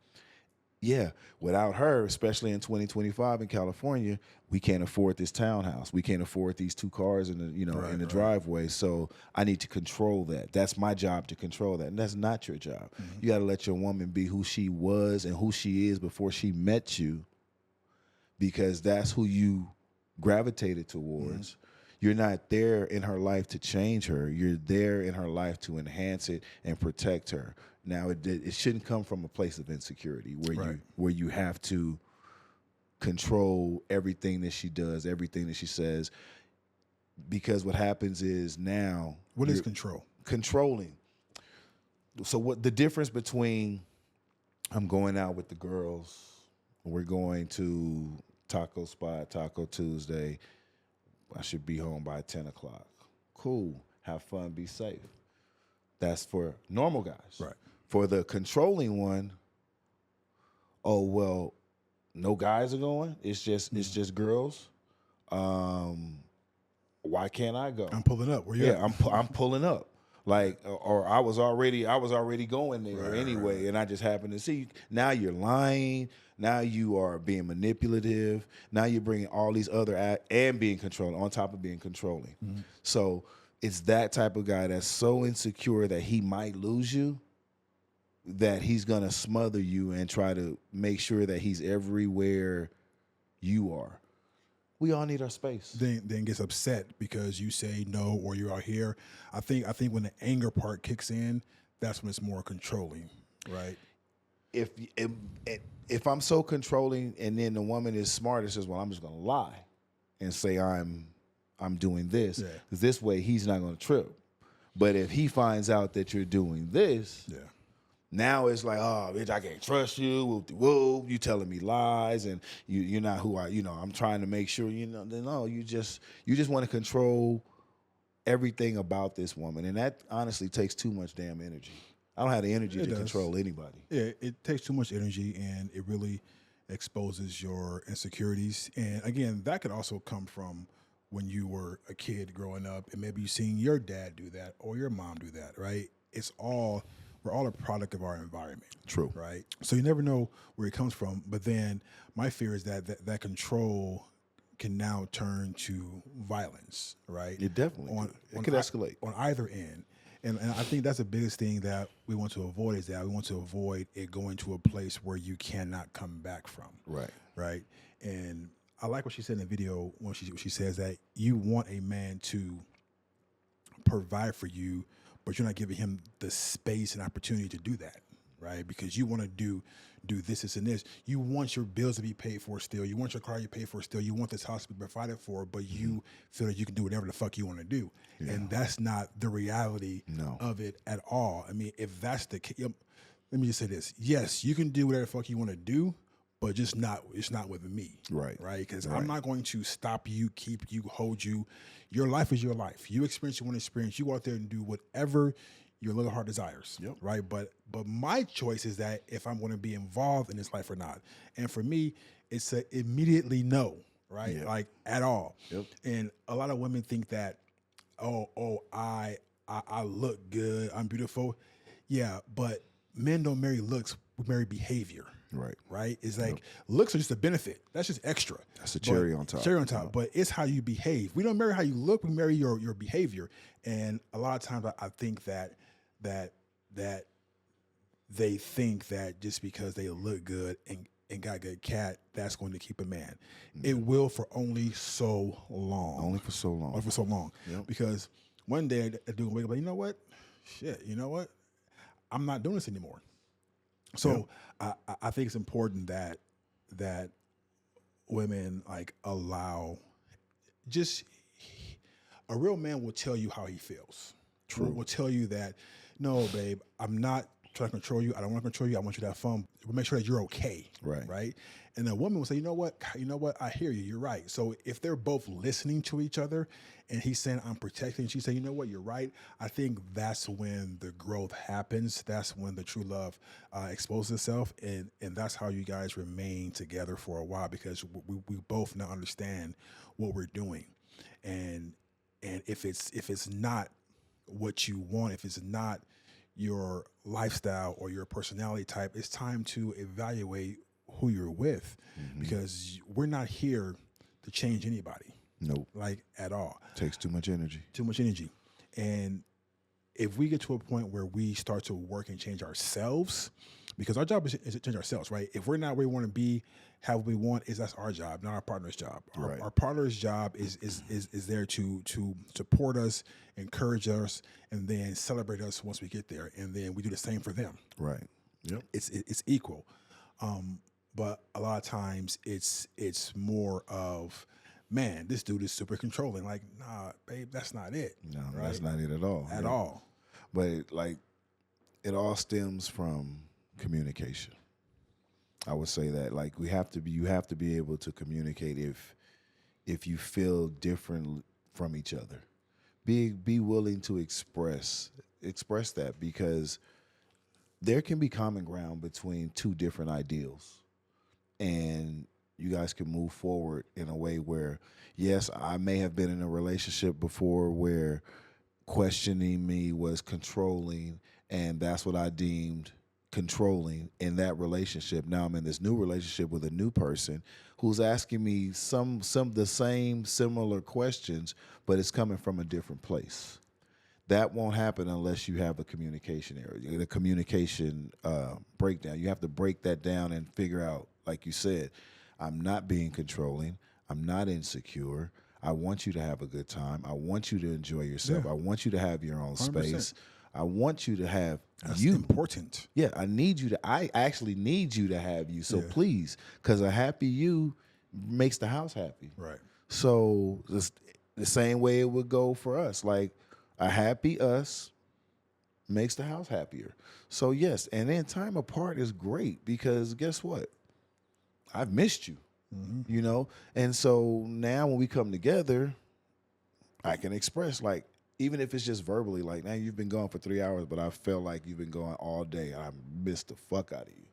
Speaker 2: Yeah, without her, especially in 2025 in California, we can't afford this townhouse. We can't afford these 2 cars in the driveway. So I need to control that. That's my job, to control that. And that's not your job. You got to let your woman be who she was and who she is before she met you, because that's who you gravitated towards. You're not there in her life to change her. You're there in her life to enhance it and protect her. Now, it shouldn't come from a place of insecurity where you have to control everything that she does, everything that she says, because what happens is now...
Speaker 1: What is control?
Speaker 2: Controlling. So what the difference between I'm going out with the girls, we're going to taco spot, Taco Tuesday, I should be home by 10 o'clock. Cool. Have fun. Be safe. That's for normal guys.
Speaker 1: Right.
Speaker 2: For the controlling one, oh, well, no guys are going. It's just girls. Why can't I go?
Speaker 1: I'm pulling up. Where you at?
Speaker 2: I'm pulling up. Like, or I was already going there anyway, and I just happened to see you. Now you're lying. Now you are being manipulative. Now you're bringing all these other and being controlling on top of being controlling. So it's that type of guy that's so insecure that he might lose you, that he's gonna smother you and try to make sure that he's everywhere you are. We all need our space.
Speaker 1: Then gets upset because you say no or you're out here. I think when the anger part kicks in, that's when it's more controlling, right?
Speaker 2: If I'm so controlling and then the woman is smart and says, well, I'm just gonna lie and say I'm doing this. This way he's not gonna trip. But if he finds out that you're doing this, now it's like, oh, bitch, I can't trust you. Whoa, you telling me lies, and you're not who I'm trying to make sure, no, you just want to control everything about this woman. And that honestly takes too much damn energy. I don't have the energy to control anybody.
Speaker 1: Yeah, it takes too much energy, and it really exposes your insecurities. And again, that could also come from when you were a kid growing up, and maybe you seen your dad do that or your mom do that, right? We're all a product of our environment.
Speaker 2: True.
Speaker 1: Right? So you never know where it comes from. But then my fear is that control can now turn to violence, right?
Speaker 2: It definitely it could escalate.
Speaker 1: On either end. And I think that's the biggest thing that we want to avoid, is that we want to avoid it going to a place where you cannot come back from.
Speaker 2: Right.
Speaker 1: Right? And I like what she said in the video when she says that you want a man to provide for you, but you're not giving him the space and opportunity to do that, right? Because you want to do this and this. You want your bills to be paid for still. You want your car to be paid for still. You want this house to be provided for, but you feel that you can do whatever the fuck you want to do. Yeah. And that's not the reality of it at all. I mean, if that's the case, let me just say this. Yes, you can do whatever the fuck you want to do, but it's not with me.
Speaker 2: Right.
Speaker 1: Right? Because I'm not going to stop you, keep you, hold you. Your life is your life. You experience, you want to experience. You go out there and do whatever your little heart desires. Yep. Right? But my choice is that if I'm going to be involved in this life or not. And for me, it's a immediately no, right? Yep. Like at all. Yep. And a lot of women think that, I look good, I'm beautiful. Yeah, but men don't marry looks, we marry behavior.
Speaker 2: Right.
Speaker 1: Right? It's like looks are just a benefit. That's just extra.
Speaker 2: That's a cherry on top.
Speaker 1: Cherry on top. But it's how you behave. We don't marry how you look, we marry your behavior. And a lot of times I think that they think that just because they look good and got good cat, that's going to keep a man. It will for only so long.
Speaker 2: Only for so long.
Speaker 1: Only for so long. Yep. Because one day a dude will wake up like, you know what? Shit, you know what? I'm not doing this anymore. So I think it's important that women like allow just a real man will tell you how he feels.
Speaker 2: True.
Speaker 1: Will tell you that, no, babe, I'm not trying to control you. I don't want to control you. I want you to have fun. We'll make sure that you're okay.
Speaker 2: Right.
Speaker 1: Right. And the woman will say, you know what? I hear you. You're right. So if they're both listening to each other and he's saying, I'm protecting, and she's saying, you know what? You're right. I think that's when the growth happens. That's when the true love exposes itself. And that's how you guys remain together for a while, because we both now understand what we're doing. And if it's not what you want, if it's not your lifestyle or your personality type, it's time to evaluate who you're with, because we're not here to change anybody.
Speaker 2: Nope.
Speaker 1: Like at all.
Speaker 2: Takes too much energy.
Speaker 1: Too much energy. And if we get to a point where we start to work and change ourselves, because our job is to change ourselves, right? If we're not where we want to be, how we want, that's our job, not our partner's job.
Speaker 2: Right.
Speaker 1: Our partner's job is there to support us, encourage us, and then celebrate us once we get there. And then we do the same for them.
Speaker 2: Right. Yep.
Speaker 1: It's equal. But a lot of times it's more of, man, this dude is super controlling. Like, nah, babe, that's not it.
Speaker 2: No,
Speaker 1: right?
Speaker 2: that's not it at all.
Speaker 1: At all.
Speaker 2: But it all stems from communication. I would say that you have to be able to communicate if you feel different from each other. Be willing to express that, because there can be common ground between two different ideals, and you guys can move forward in a way where, yes, I may have been in a relationship before where questioning me was controlling, and that's what I deemed controlling in that relationship. Now I'm in this new relationship with a new person who's asking me some the same similar questions, but it's coming from a different place. That won't happen unless you have a communication area, the communication breakdown. You have to break that down and figure out, like you said, I'm not being controlling. I'm not insecure. I want you to have a good time. I want you to enjoy yourself.
Speaker 1: Yeah.
Speaker 2: I want you to have your own
Speaker 1: 100%.
Speaker 2: space. I want you to have
Speaker 1: That's
Speaker 2: you.
Speaker 1: important.
Speaker 2: Yeah, I actually need you to have you. So please, because a happy you makes the house happy.
Speaker 1: Right.
Speaker 2: So it's the same way it would go for us. Like, a happy us makes the house happier. So yes, and then time apart is great, because guess what? I've missed you, And so now when we come together, I can express, like, even if it's just verbally, like, now you've been gone for 3 hours, but I felt like you've been gone all day. I missed the fuck out of you.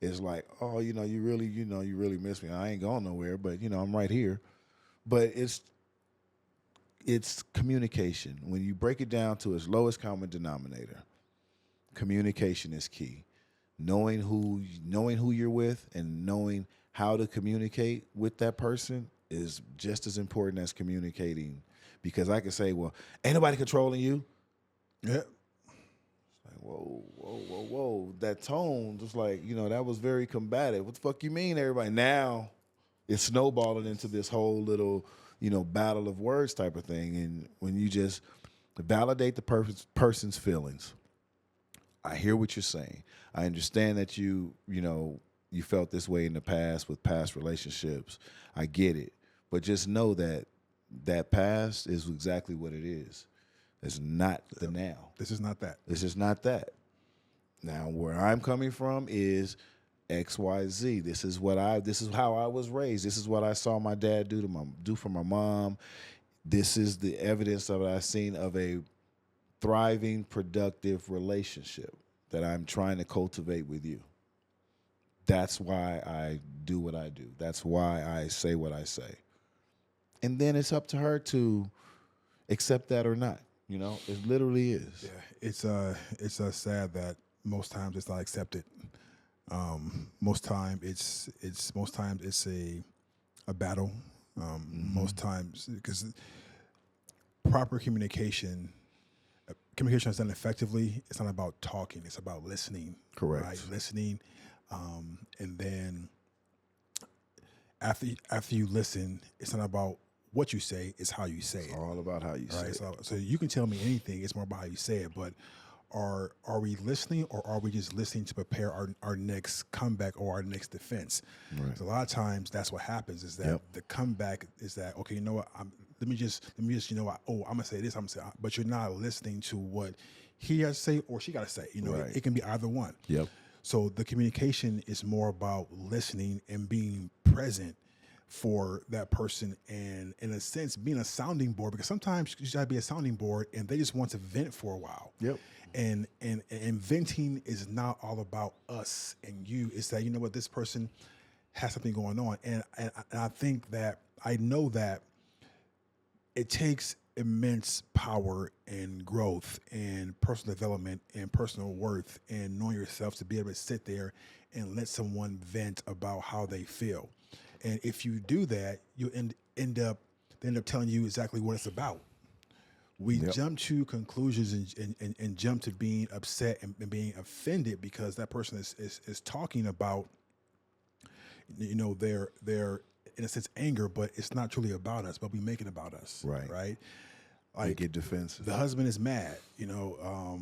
Speaker 2: It's like, oh, you really miss me. I ain't going nowhere, but I'm right here. But it's communication. When you break it down to its lowest common denominator, communication is key. Knowing who you're with and knowing how to communicate with that person is just as important as communicating. Because I can say, well, ain't nobody controlling you.
Speaker 1: Yeah.
Speaker 2: It's like, whoa. That tone, just like, that was very combative. What the fuck you mean, everybody? Now it's snowballing into this whole little, battle of words type of thing. And when you just validate the person's feelings, I hear what you're saying. I understand that you felt this way in the past with past relationships. I get it. But just know that past is exactly what it is. It's not the now.
Speaker 1: This is not that.
Speaker 2: This is not that. Now, where I'm coming from is XYZ. This is how I was raised. This is what I saw my dad do for my mom. This is the evidence that I've seen of a thriving, productive relationship that I'm trying to cultivate with you. That's why I do what I do. That's why I say what I say. And then it's up to her to accept that or not. It literally is.
Speaker 1: Yeah, it's sad that most times it's not accepted. Most times it's a battle. Most times, because proper communication is done effectively. It's not about talking. It's about listening.
Speaker 2: Correct.
Speaker 1: Right? Listening, and then after you listen, it's not about what you say. It's how you say it.
Speaker 2: All about how you say it.
Speaker 1: So you can tell me anything. It's more about how you say it. But are we listening, or are we just listening to prepare our next comeback or our next defense?
Speaker 2: Right.
Speaker 1: So a lot of times that's what happens, is that the comeback is that, okay, you know what, let me just you know what, oh, I'm gonna say this, I'm gonna say, but you're not listening to what he has to say or she got to say. You know,
Speaker 2: Right.
Speaker 1: it can be either one.
Speaker 2: Yep.
Speaker 1: So the communication is more about listening and being present for that person, and in a sense being a sounding board, because sometimes you gotta be a sounding board and they just want to vent for a while.
Speaker 2: Yep.
Speaker 1: And venting is not all about us and you. It's that, you know what, this person has something going on, and I think that I know that it takes immense power and growth and personal development and personal worth and knowing yourself to be able to sit there and let someone vent about how they feel. And if you do that, you end up telling you exactly what it's about. We jump to conclusions and jump to being upset and being offended because that person is talking about, you know, their in a sense anger, but it's not truly about us, but we make it about us.
Speaker 2: Right.
Speaker 1: Right.
Speaker 2: Like, they get defensive.
Speaker 1: The husband is mad, you know,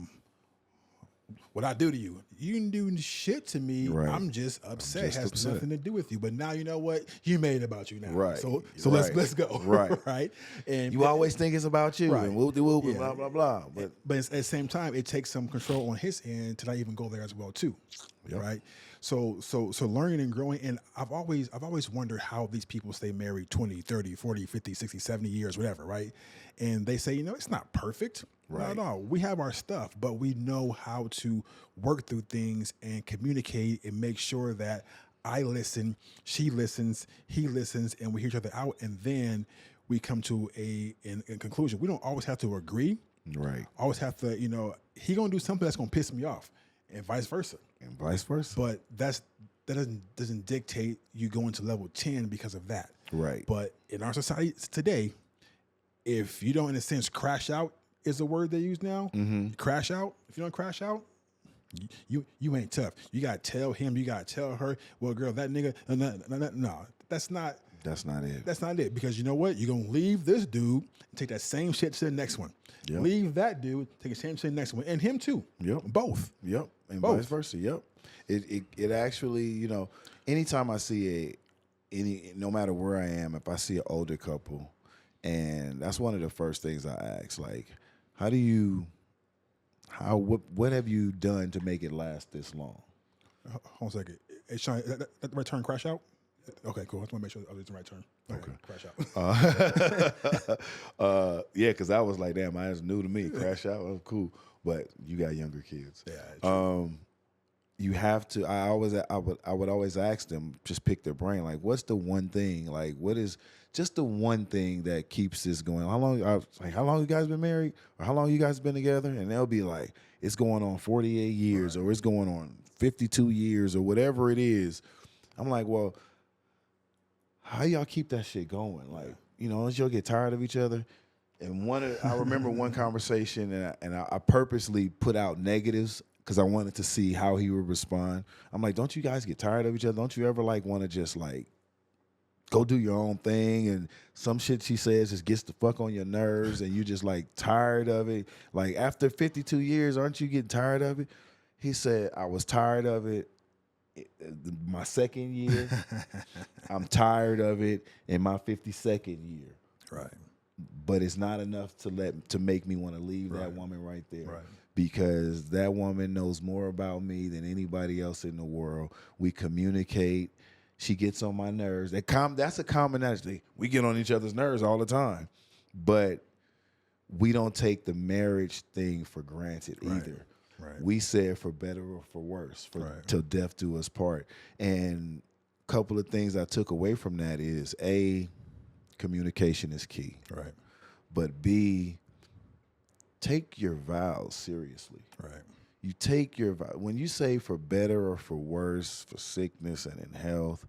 Speaker 1: what I do to you. You didn't do shit to me.
Speaker 2: Right.
Speaker 1: I'm just upset.
Speaker 2: just
Speaker 1: It has
Speaker 2: upset.
Speaker 1: nothing to do with you. But now you know what? You made it about you now.
Speaker 2: Right.
Speaker 1: So
Speaker 2: Right.
Speaker 1: let's go.
Speaker 2: Right.
Speaker 1: Right. And
Speaker 2: You always think it's about you,
Speaker 1: Right.
Speaker 2: and we'll
Speaker 1: Yeah.
Speaker 2: blah blah blah. But
Speaker 1: at the same time, it takes some control on his end to not even go there as well too.
Speaker 2: Yep.
Speaker 1: Right. So learning and growing. And I've always wondered how these people stay married 20, 30, 40, 50, 60, 70 years, whatever. Right. And they say, you know, it's not perfect.
Speaker 2: Right.
Speaker 1: No, we have our stuff, but we know how to work through things and communicate and make sure that I listen, she listens, he listens, and we hear each other out. And then we come to a conclusion. We don't always have to agree.
Speaker 2: right,
Speaker 1: Always have to, you know, he gonna do something that's gonna piss me off, and vice versa.
Speaker 2: and vice versa.
Speaker 1: But that doesn't dictate you going to level 10 because of that.
Speaker 2: Right.
Speaker 1: But in our society today, if you don't, in a sense, crash out is the word they use now.
Speaker 2: Mm-hmm.
Speaker 1: Crash out. If you don't crash out, you ain't tough. You gotta tell him. You gotta tell her. Well, girl, that nigga. No, that's not.
Speaker 2: That's not it.
Speaker 1: That's not it. Because you know what? You're gonna leave this dude and take that same shit to the next one.
Speaker 2: Yep.
Speaker 1: Leave that dude, take the same shit to the next one, and him too.
Speaker 2: Yep.
Speaker 1: Both.
Speaker 2: Yep. And
Speaker 1: Both.
Speaker 2: vice versa. Yep. It actually, you know, anytime I see no matter where I am, if I see an older couple, and that's one of the first things I ask, like, what have you done to make it last this long?
Speaker 1: Hold on a second. Hey, Sean, that the right turn, crash out? Okay, cool. I just want to make sure I was the right turn. Okay. Crash out.
Speaker 2: Yeah, because I was like, damn, that's new to me. Crash out, oh, cool. But you got younger kids.
Speaker 1: Yeah.
Speaker 2: You have to. I would always ask them, just pick their brain. Like, what's the one thing? Like, what is just the one thing that keeps this going? How long you guys been married, or how long you guys been together? And they'll be like, it's going on 48 years, or it's going on 52 years, or whatever it is. I'm like, well, how y'all keep that shit going? Like, you know, don't y'all get tired of each other? And I remember one conversation, and I purposely put out negatives because I wanted to see how he would respond. I'm like, don't you guys get tired of each other? Don't you ever like want to just like go do your own thing? And some shit she says just gets the fuck on your nerves, and you just like tired of it. Like, after 52 years, aren't you getting tired of it? He said, I was tired of it my second year. I'm tired of it in my 52nd year.
Speaker 1: Right.
Speaker 2: But it's not enough to make me want to leave that woman right there.
Speaker 1: Right.
Speaker 2: Because that woman knows more about me than anybody else in the world. We communicate. She gets on my nerves. That's a commonality. We get on each other's nerves all the time. But we don't take the marriage thing for granted either.
Speaker 1: Right.
Speaker 2: We said for better or for worse, till death do us part. And a couple of things I took away from that is, A, communication is key.
Speaker 1: Right.
Speaker 2: But B, take your vows seriously.
Speaker 1: Right.
Speaker 2: You take your vows. When you say for better or for worse, for sickness and in health,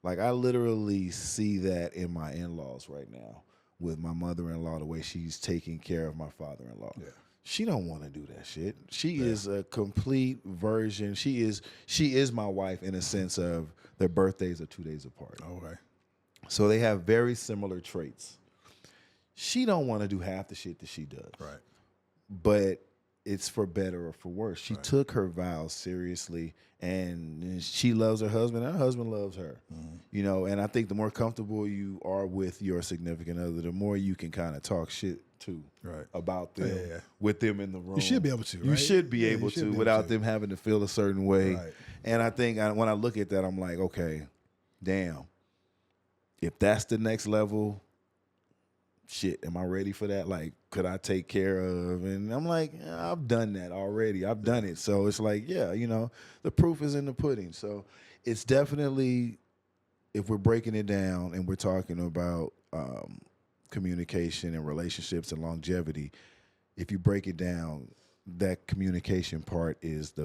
Speaker 2: like, I literally see that in my in-laws right now with my mother-in-law, the way she's taking care of my father-in-law.
Speaker 1: Yeah.
Speaker 2: She don't want to do that shit. She is a complete version. She is my wife in a sense of their birthdays are 2 days apart.
Speaker 1: Okay.
Speaker 2: So they have very similar traits. She don't want to do half the shit that she does.
Speaker 1: Right.
Speaker 2: But it's for better or for worse. She took her vows seriously, and she loves her husband, and her husband loves her. You know, and I think the more comfortable you are with your significant other, the more you can kind of talk shit too about them with them in the room.
Speaker 1: You should be able to.
Speaker 2: You should be able
Speaker 1: you should
Speaker 2: to
Speaker 1: be
Speaker 2: without
Speaker 1: able to.
Speaker 2: them having to feel a certain way.
Speaker 1: Right.
Speaker 2: And I think when I look at that, I'm like, okay, damn. If that's the next level, shit, am I ready for that? Like, could I take care of? And I'm like, I've done that already. I've done it. So it's like, yeah, you know, the proof is in the pudding. So it's definitely, if we're breaking it down and we're talking about communication and relationships and longevity, if you break it down, that communication part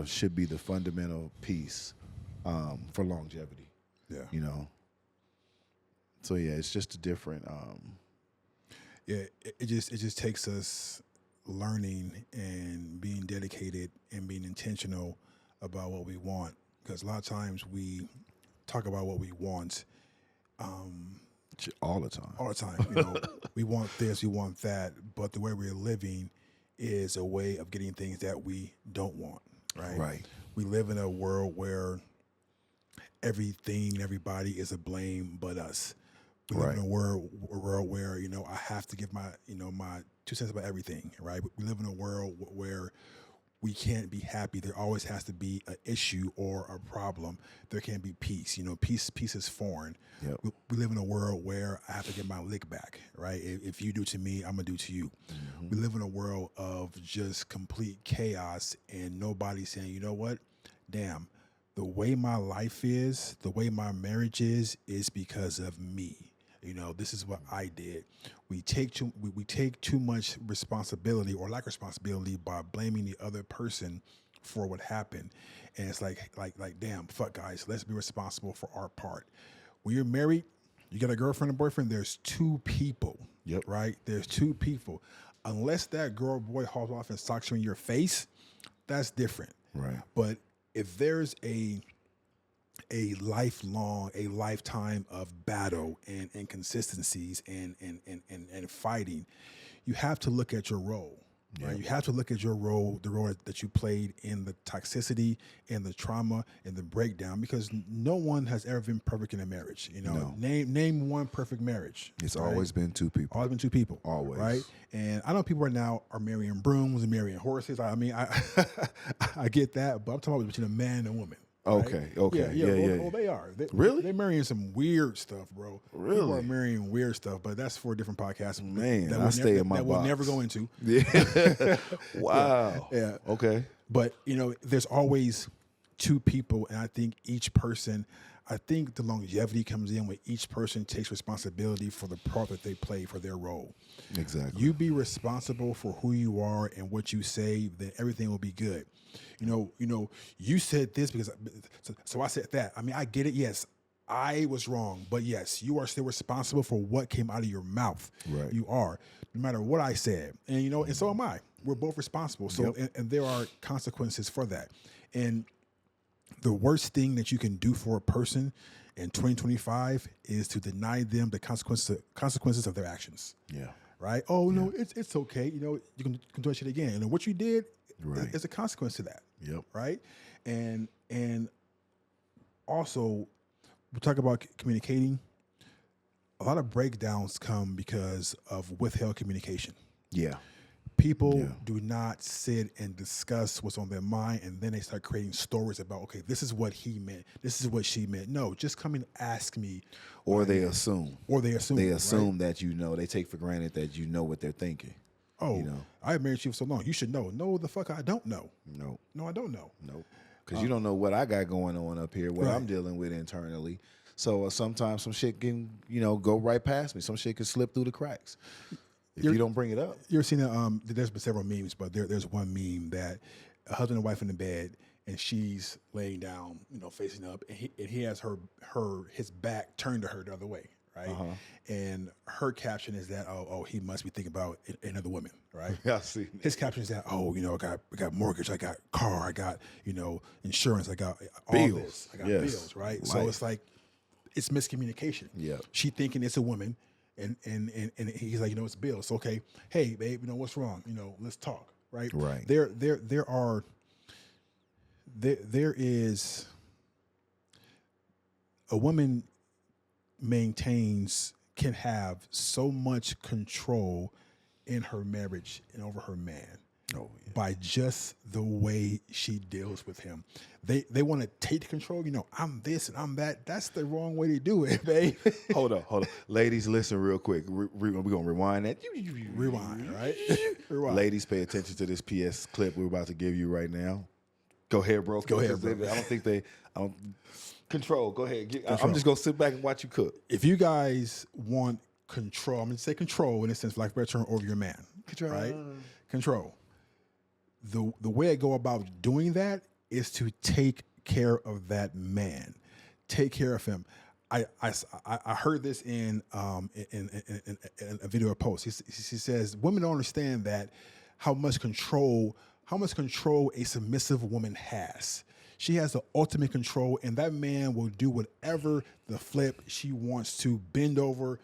Speaker 2: should be the fundamental piece for longevity.
Speaker 1: Yeah.
Speaker 2: You know? So yeah, it's just a different
Speaker 1: it just takes us learning and being dedicated and being intentional about what we want, because a lot of times we talk about what we want
Speaker 2: all the time.
Speaker 1: You know, we want this, we want that, but the way we're living is a way of getting things that we don't want, right? We live in a world where everything, everybody is a blame but us. We live in a world where, you know, I have to give my 2 cents about everything, right? We live in a world where we can't be happy. There always has to be an issue or a problem. There can't be peace. You know, peace is foreign.
Speaker 2: Yep.
Speaker 1: We live in a world where I have to get my lick back, right? If you do to me, I'm going to do to you. Mm-hmm. We live in a world of just complete chaos and nobody saying, you know what? Damn, the way my life is, the way my marriage is because of me. You know, this is what I did. We take too much responsibility or lack responsibility by blaming the other person for what happened. And it's like damn, fuck guys, let's be responsible for our part. When you're married, you got a girlfriend and boyfriend, there's two people.
Speaker 2: Yep.
Speaker 1: Right? There's two people. Unless that girl or boy hauls off and socks you in your face, that's different.
Speaker 2: Right.
Speaker 1: But if there's a lifetime of battle and inconsistencies and fighting, you have to look at your role, right? You have to look at your role, the role that you played in the toxicity and the trauma and the breakdown, because no one has ever been perfect in a marriage. You know, name one perfect marriage.
Speaker 2: It's
Speaker 1: right?
Speaker 2: always been two people.
Speaker 1: Always been two people.
Speaker 2: Always.
Speaker 1: Right? And I know people right now are marrying brooms and marrying horses. I mean, I get that, but I'm talking about between a man and a woman.
Speaker 2: Okay.
Speaker 1: Right?
Speaker 2: Okay. Yeah.
Speaker 1: Well, they are.
Speaker 2: Really?
Speaker 1: They're marrying some weird stuff, bro.
Speaker 2: Really?
Speaker 1: People are marrying weird stuff, but that's for a different podcast.
Speaker 2: Man,
Speaker 1: that
Speaker 2: I stay in my
Speaker 1: that
Speaker 2: box.
Speaker 1: we'll never go into.
Speaker 2: Yeah. Wow.
Speaker 1: Yeah.
Speaker 2: Okay.
Speaker 1: But, you know, there's always two people, and I think the longevity comes in when each person takes responsibility for the part that they play for their role.
Speaker 2: Exactly.
Speaker 1: You be responsible for who you are and what you say, then everything will be good. You know, you said this because, so I said that. I mean, I get it. Yes, I was wrong, but yes, you are still responsible for what came out of your mouth.
Speaker 2: Right.
Speaker 1: You are, no matter what I said, and you know, and so am I. We're both responsible. So, and there are consequences for that. And the worst thing that you can do for a person in 2025 is to deny them the consequences of their actions.
Speaker 2: Yeah.
Speaker 1: Right? Oh, no, it's okay. You know, you can do that shit again. And what you did is a consequence to that.
Speaker 2: Yep.
Speaker 1: Right? And also, we talk about communicating. A lot of breakdowns come because of withheld communication.
Speaker 2: Yeah.
Speaker 1: People do not sit and discuss what's on their mind, and then they start creating stories about, okay, this is what he meant, this is what she meant. No, just come and ask me.
Speaker 2: Or they assume.
Speaker 1: They assume
Speaker 2: that you know. They take for granted that you know what they're thinking.
Speaker 1: Oh,
Speaker 2: you know?
Speaker 1: I've married you for so long. You should know. No, the fuck I don't know.
Speaker 2: No.
Speaker 1: No, I don't know.
Speaker 2: No. Because you don't know what I got going on up here, what I'm dealing with internally. So sometimes some shit can, go right past me. Some shit can slip through the cracks. If you don't bring it up.
Speaker 1: You ever seen that? There's been several memes, but there's one meme that a husband and wife in the bed, and she's laying down, facing up, and he has his back turned to her the other way, right? Uh-huh. And her caption is that, oh, he must be thinking about another woman, right?
Speaker 2: Yeah, I see.
Speaker 1: His caption is that, I got mortgage, I got car, I got insurance, I got all
Speaker 2: bills.
Speaker 1: This, I got bills, right?
Speaker 2: Life.
Speaker 1: So it's like it's miscommunication.
Speaker 2: Yeah,
Speaker 1: she thinking it's a woman. And he's like, it's bills. So, okay, hey, babe, what's wrong? Let's talk. right?
Speaker 2: Right.
Speaker 1: There is a woman can have so much control in her marriage and over her man by just the way she deals with him. They want to take control. I'm this and I'm that. That's the wrong way to do it, babe.
Speaker 2: Hold on. Ladies, listen real quick. We're going to rewind that.
Speaker 1: Rewind, right? Rewind.
Speaker 2: Ladies, pay attention to this PS clip we're about to give you right now. Go ahead, bro.
Speaker 1: Go ahead, bro.
Speaker 2: I don't think control. Go ahead.
Speaker 1: Control.
Speaker 2: I'm just going to sit back and watch you cook.
Speaker 1: If you guys want control, I'm going to say control in a sense, like better term, over your man.
Speaker 2: Control.
Speaker 1: Right? Control. The way I go about doing that is to take care of that man. Take care of him. I heard this in a video post. He says women don't understand that how much control a submissive woman has. She has the ultimate control, and that man will do whatever the flip she wants to. Bend over,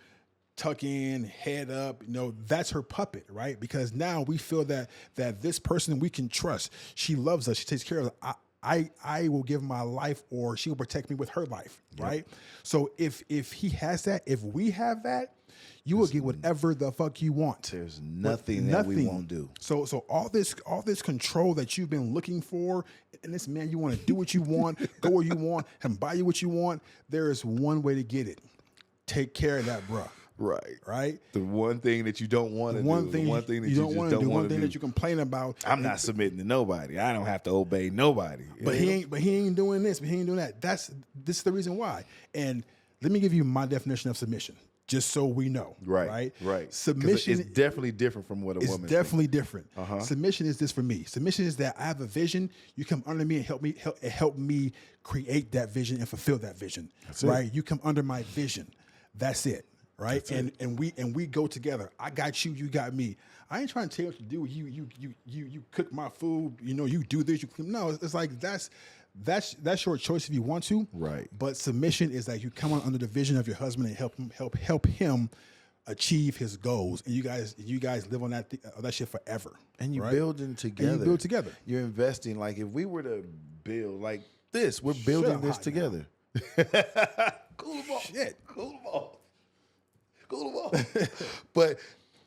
Speaker 1: tuck in, head up. That's her puppet, right? Because now we feel that this person we can trust. She loves us. She takes care of us. I will give my life, or she will protect me with her life, right? So if he has that, if we have that, you will get whatever the fuck you want.
Speaker 2: There's nothing that we won't do.
Speaker 1: So all this control that you've been looking for, and this man, you want to do what you want, go where you want, and buy you what you want. There is one way to get it. Take care of that, bruh. Right.
Speaker 2: The one thing that you don't want to do.
Speaker 1: The one thing that you don't want to do. One thing that you complain about.
Speaker 2: I'm not submitting to nobody. I don't have to obey nobody.
Speaker 1: But he ain't doing this. But he ain't doing that. This is the reason why. And let me give you my definition of submission, just so we know. Right. Submission
Speaker 2: is definitely different from what a woman.
Speaker 1: It's definitely different. Submission is this for me. Submission is that I have a vision. You come under me and help me create that vision and fulfill that vision. That's right. You come under my vision. That's it. Right. And we go together. I got you. You got me. I ain't trying to tell you what to do. You cook my food. You do this. You clean. No, it's like that's your choice if you want to.
Speaker 2: Right.
Speaker 1: But submission is that you come under the vision of your husband and help him achieve his goals, and you guys live on that shit forever.
Speaker 2: And you
Speaker 1: right?
Speaker 2: building together.
Speaker 1: And you build together.
Speaker 2: You're investing. Like if we were to build like this, we're building this together. Cool them off.
Speaker 1: Shit.
Speaker 2: Cool them off. But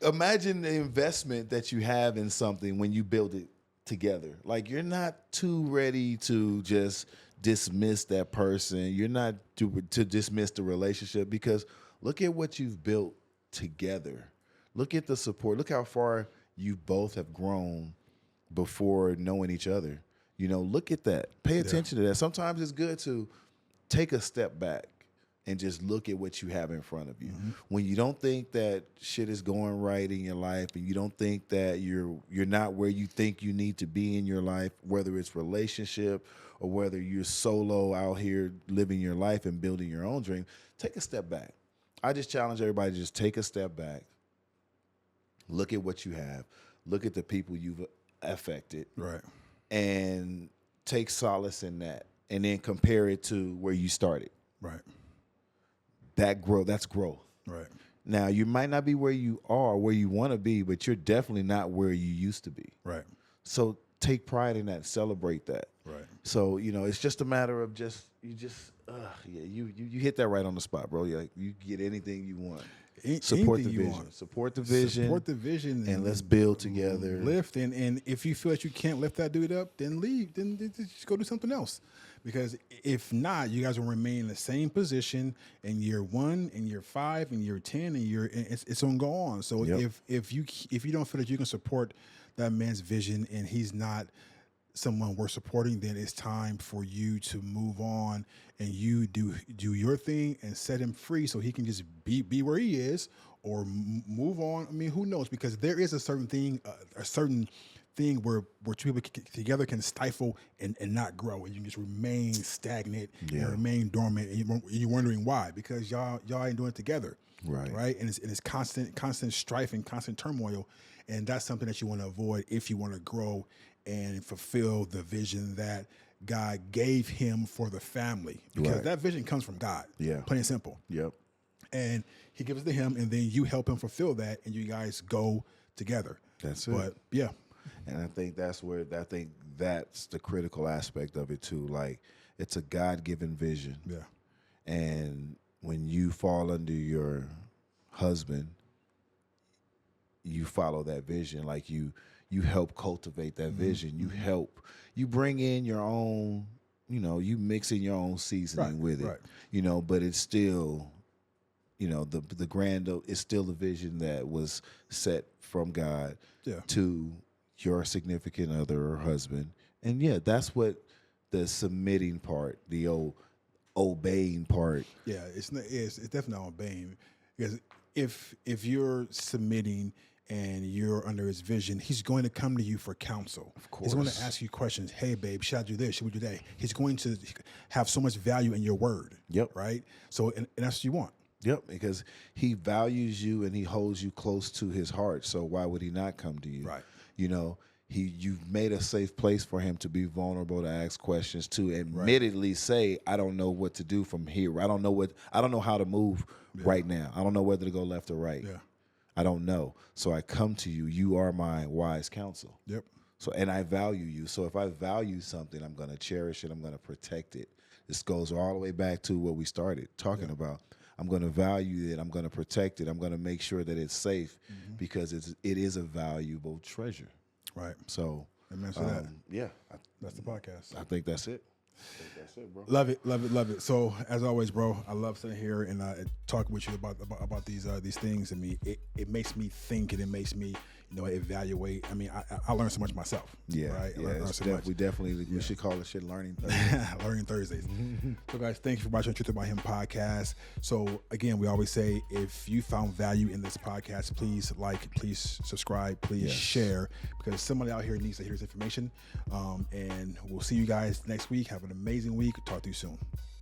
Speaker 2: imagine the investment that you have in something when you build it together. Like you're not too ready to just dismiss that person. You're not to dismiss the relationship, because look at what you've built together. Look at the support. Look how far you both have grown before knowing each other. Look at that. Pay attention to that. Sometimes it's good to take a step back and just look at what you have in front of you. Mm-hmm. When you don't think that shit is going right in your life, and you don't think that you're not where you think you need to be in your life, whether it's relationship or whether you're solo out here living your life and building your own dream, take a step back. I just challenge everybody to just take a step back, look at what you have, look at the people you've affected,
Speaker 1: right,
Speaker 2: and take solace in that, and then compare it to where you started.
Speaker 1: Right.
Speaker 2: That's growth.
Speaker 1: Right.
Speaker 2: Now, you might not be where you are, where you want to be, but you're definitely not where you used to be.
Speaker 1: Right.
Speaker 2: So take pride in that, celebrate that.
Speaker 1: Right.
Speaker 2: So, it's just a matter of you hit that right on the spot, bro. You get anything you want. Support the vision. Support the vision. And let's build together.
Speaker 1: Lift. And if you feel that you can't lift that dude up, then leave. Then just go do something else. Because if not, you guys will remain in the same position in year 1, in year 5, in year 10, and it's gonna go on. So if you don't feel that you can support that man's vision and he's not someone worth supporting, then it's time for you to move on and you do your thing and set him free so he can just be where he is, or move on. I mean, who knows? Because there is a certain thing where two people together can stifle and not grow, and you just remain stagnant and remain dormant, and you're wondering why, because y'all ain't doing it together, right? And it's constant strife and constant turmoil, and that's something that you want to avoid if you want to grow and fulfill the vision that God gave him for the family, because that vision comes from God, plain and simple. And he gives it to him, and then you help him fulfill that, and you guys go together.
Speaker 2: That's it.
Speaker 1: But yeah.
Speaker 2: And I think that's the critical aspect of it too. Like, it's a God-given vision.
Speaker 1: Yeah.
Speaker 2: And when you fall under your husband, you follow that vision. Like, you help cultivate that vision. You bring in your own, you mix in your own seasoning with it, but it's still, the grand, it's still the vision that was set from God to your significant other or husband. And that's what the submitting part, the obeying part.
Speaker 1: Yeah, it's definitely not obeying, because if you're submitting and you're under his vision, he's going to come to you for counsel.
Speaker 2: Of course.
Speaker 1: He's going to ask you questions. Hey, babe, should I do this? Should we do that? He's going to have so much value in your word.
Speaker 2: Yep.
Speaker 1: Right? So, and that's what you want.
Speaker 2: Yep, because he values you and he holds you close to his heart. So why would he not come to you?
Speaker 1: Right.
Speaker 2: You've made a safe place for him to be vulnerable, to ask questions, to admittedly say, I don't know what to do from here. I don't know how to move right now. I don't know whether to go left or right.
Speaker 1: Yeah.
Speaker 2: I don't know. So I come to you. You are my wise counsel.
Speaker 1: Yep.
Speaker 2: So, and I value you. So if I value something, I'm going to cherish it. I'm going to protect it. This goes all the way back to what we started talking about. I'm going to value it. I'm going to protect it. I'm going to make sure that it's safe because it is a valuable treasure.
Speaker 1: Right.
Speaker 2: So,
Speaker 1: amen to that.
Speaker 2: Yeah.
Speaker 1: That's the podcast.
Speaker 2: I think that's it. That's it, bro.
Speaker 1: Love it, love it, love it. So as always, bro, I love sitting here and talking with you about these things. I mean, it makes me think and it makes me evaluate. I mean, I learn so much myself.
Speaker 2: Yeah,
Speaker 1: right.
Speaker 2: Yeah, we should call this shit Learning Thursdays.
Speaker 1: Learning Thursdays. So guys, thank you for watching Truth About Him podcast. So again, we always say, if you found value in this podcast, please like, please subscribe, please share, because somebody out here needs to hear this information. And we'll see you guys next week. Have an amazing week. Talk to you soon.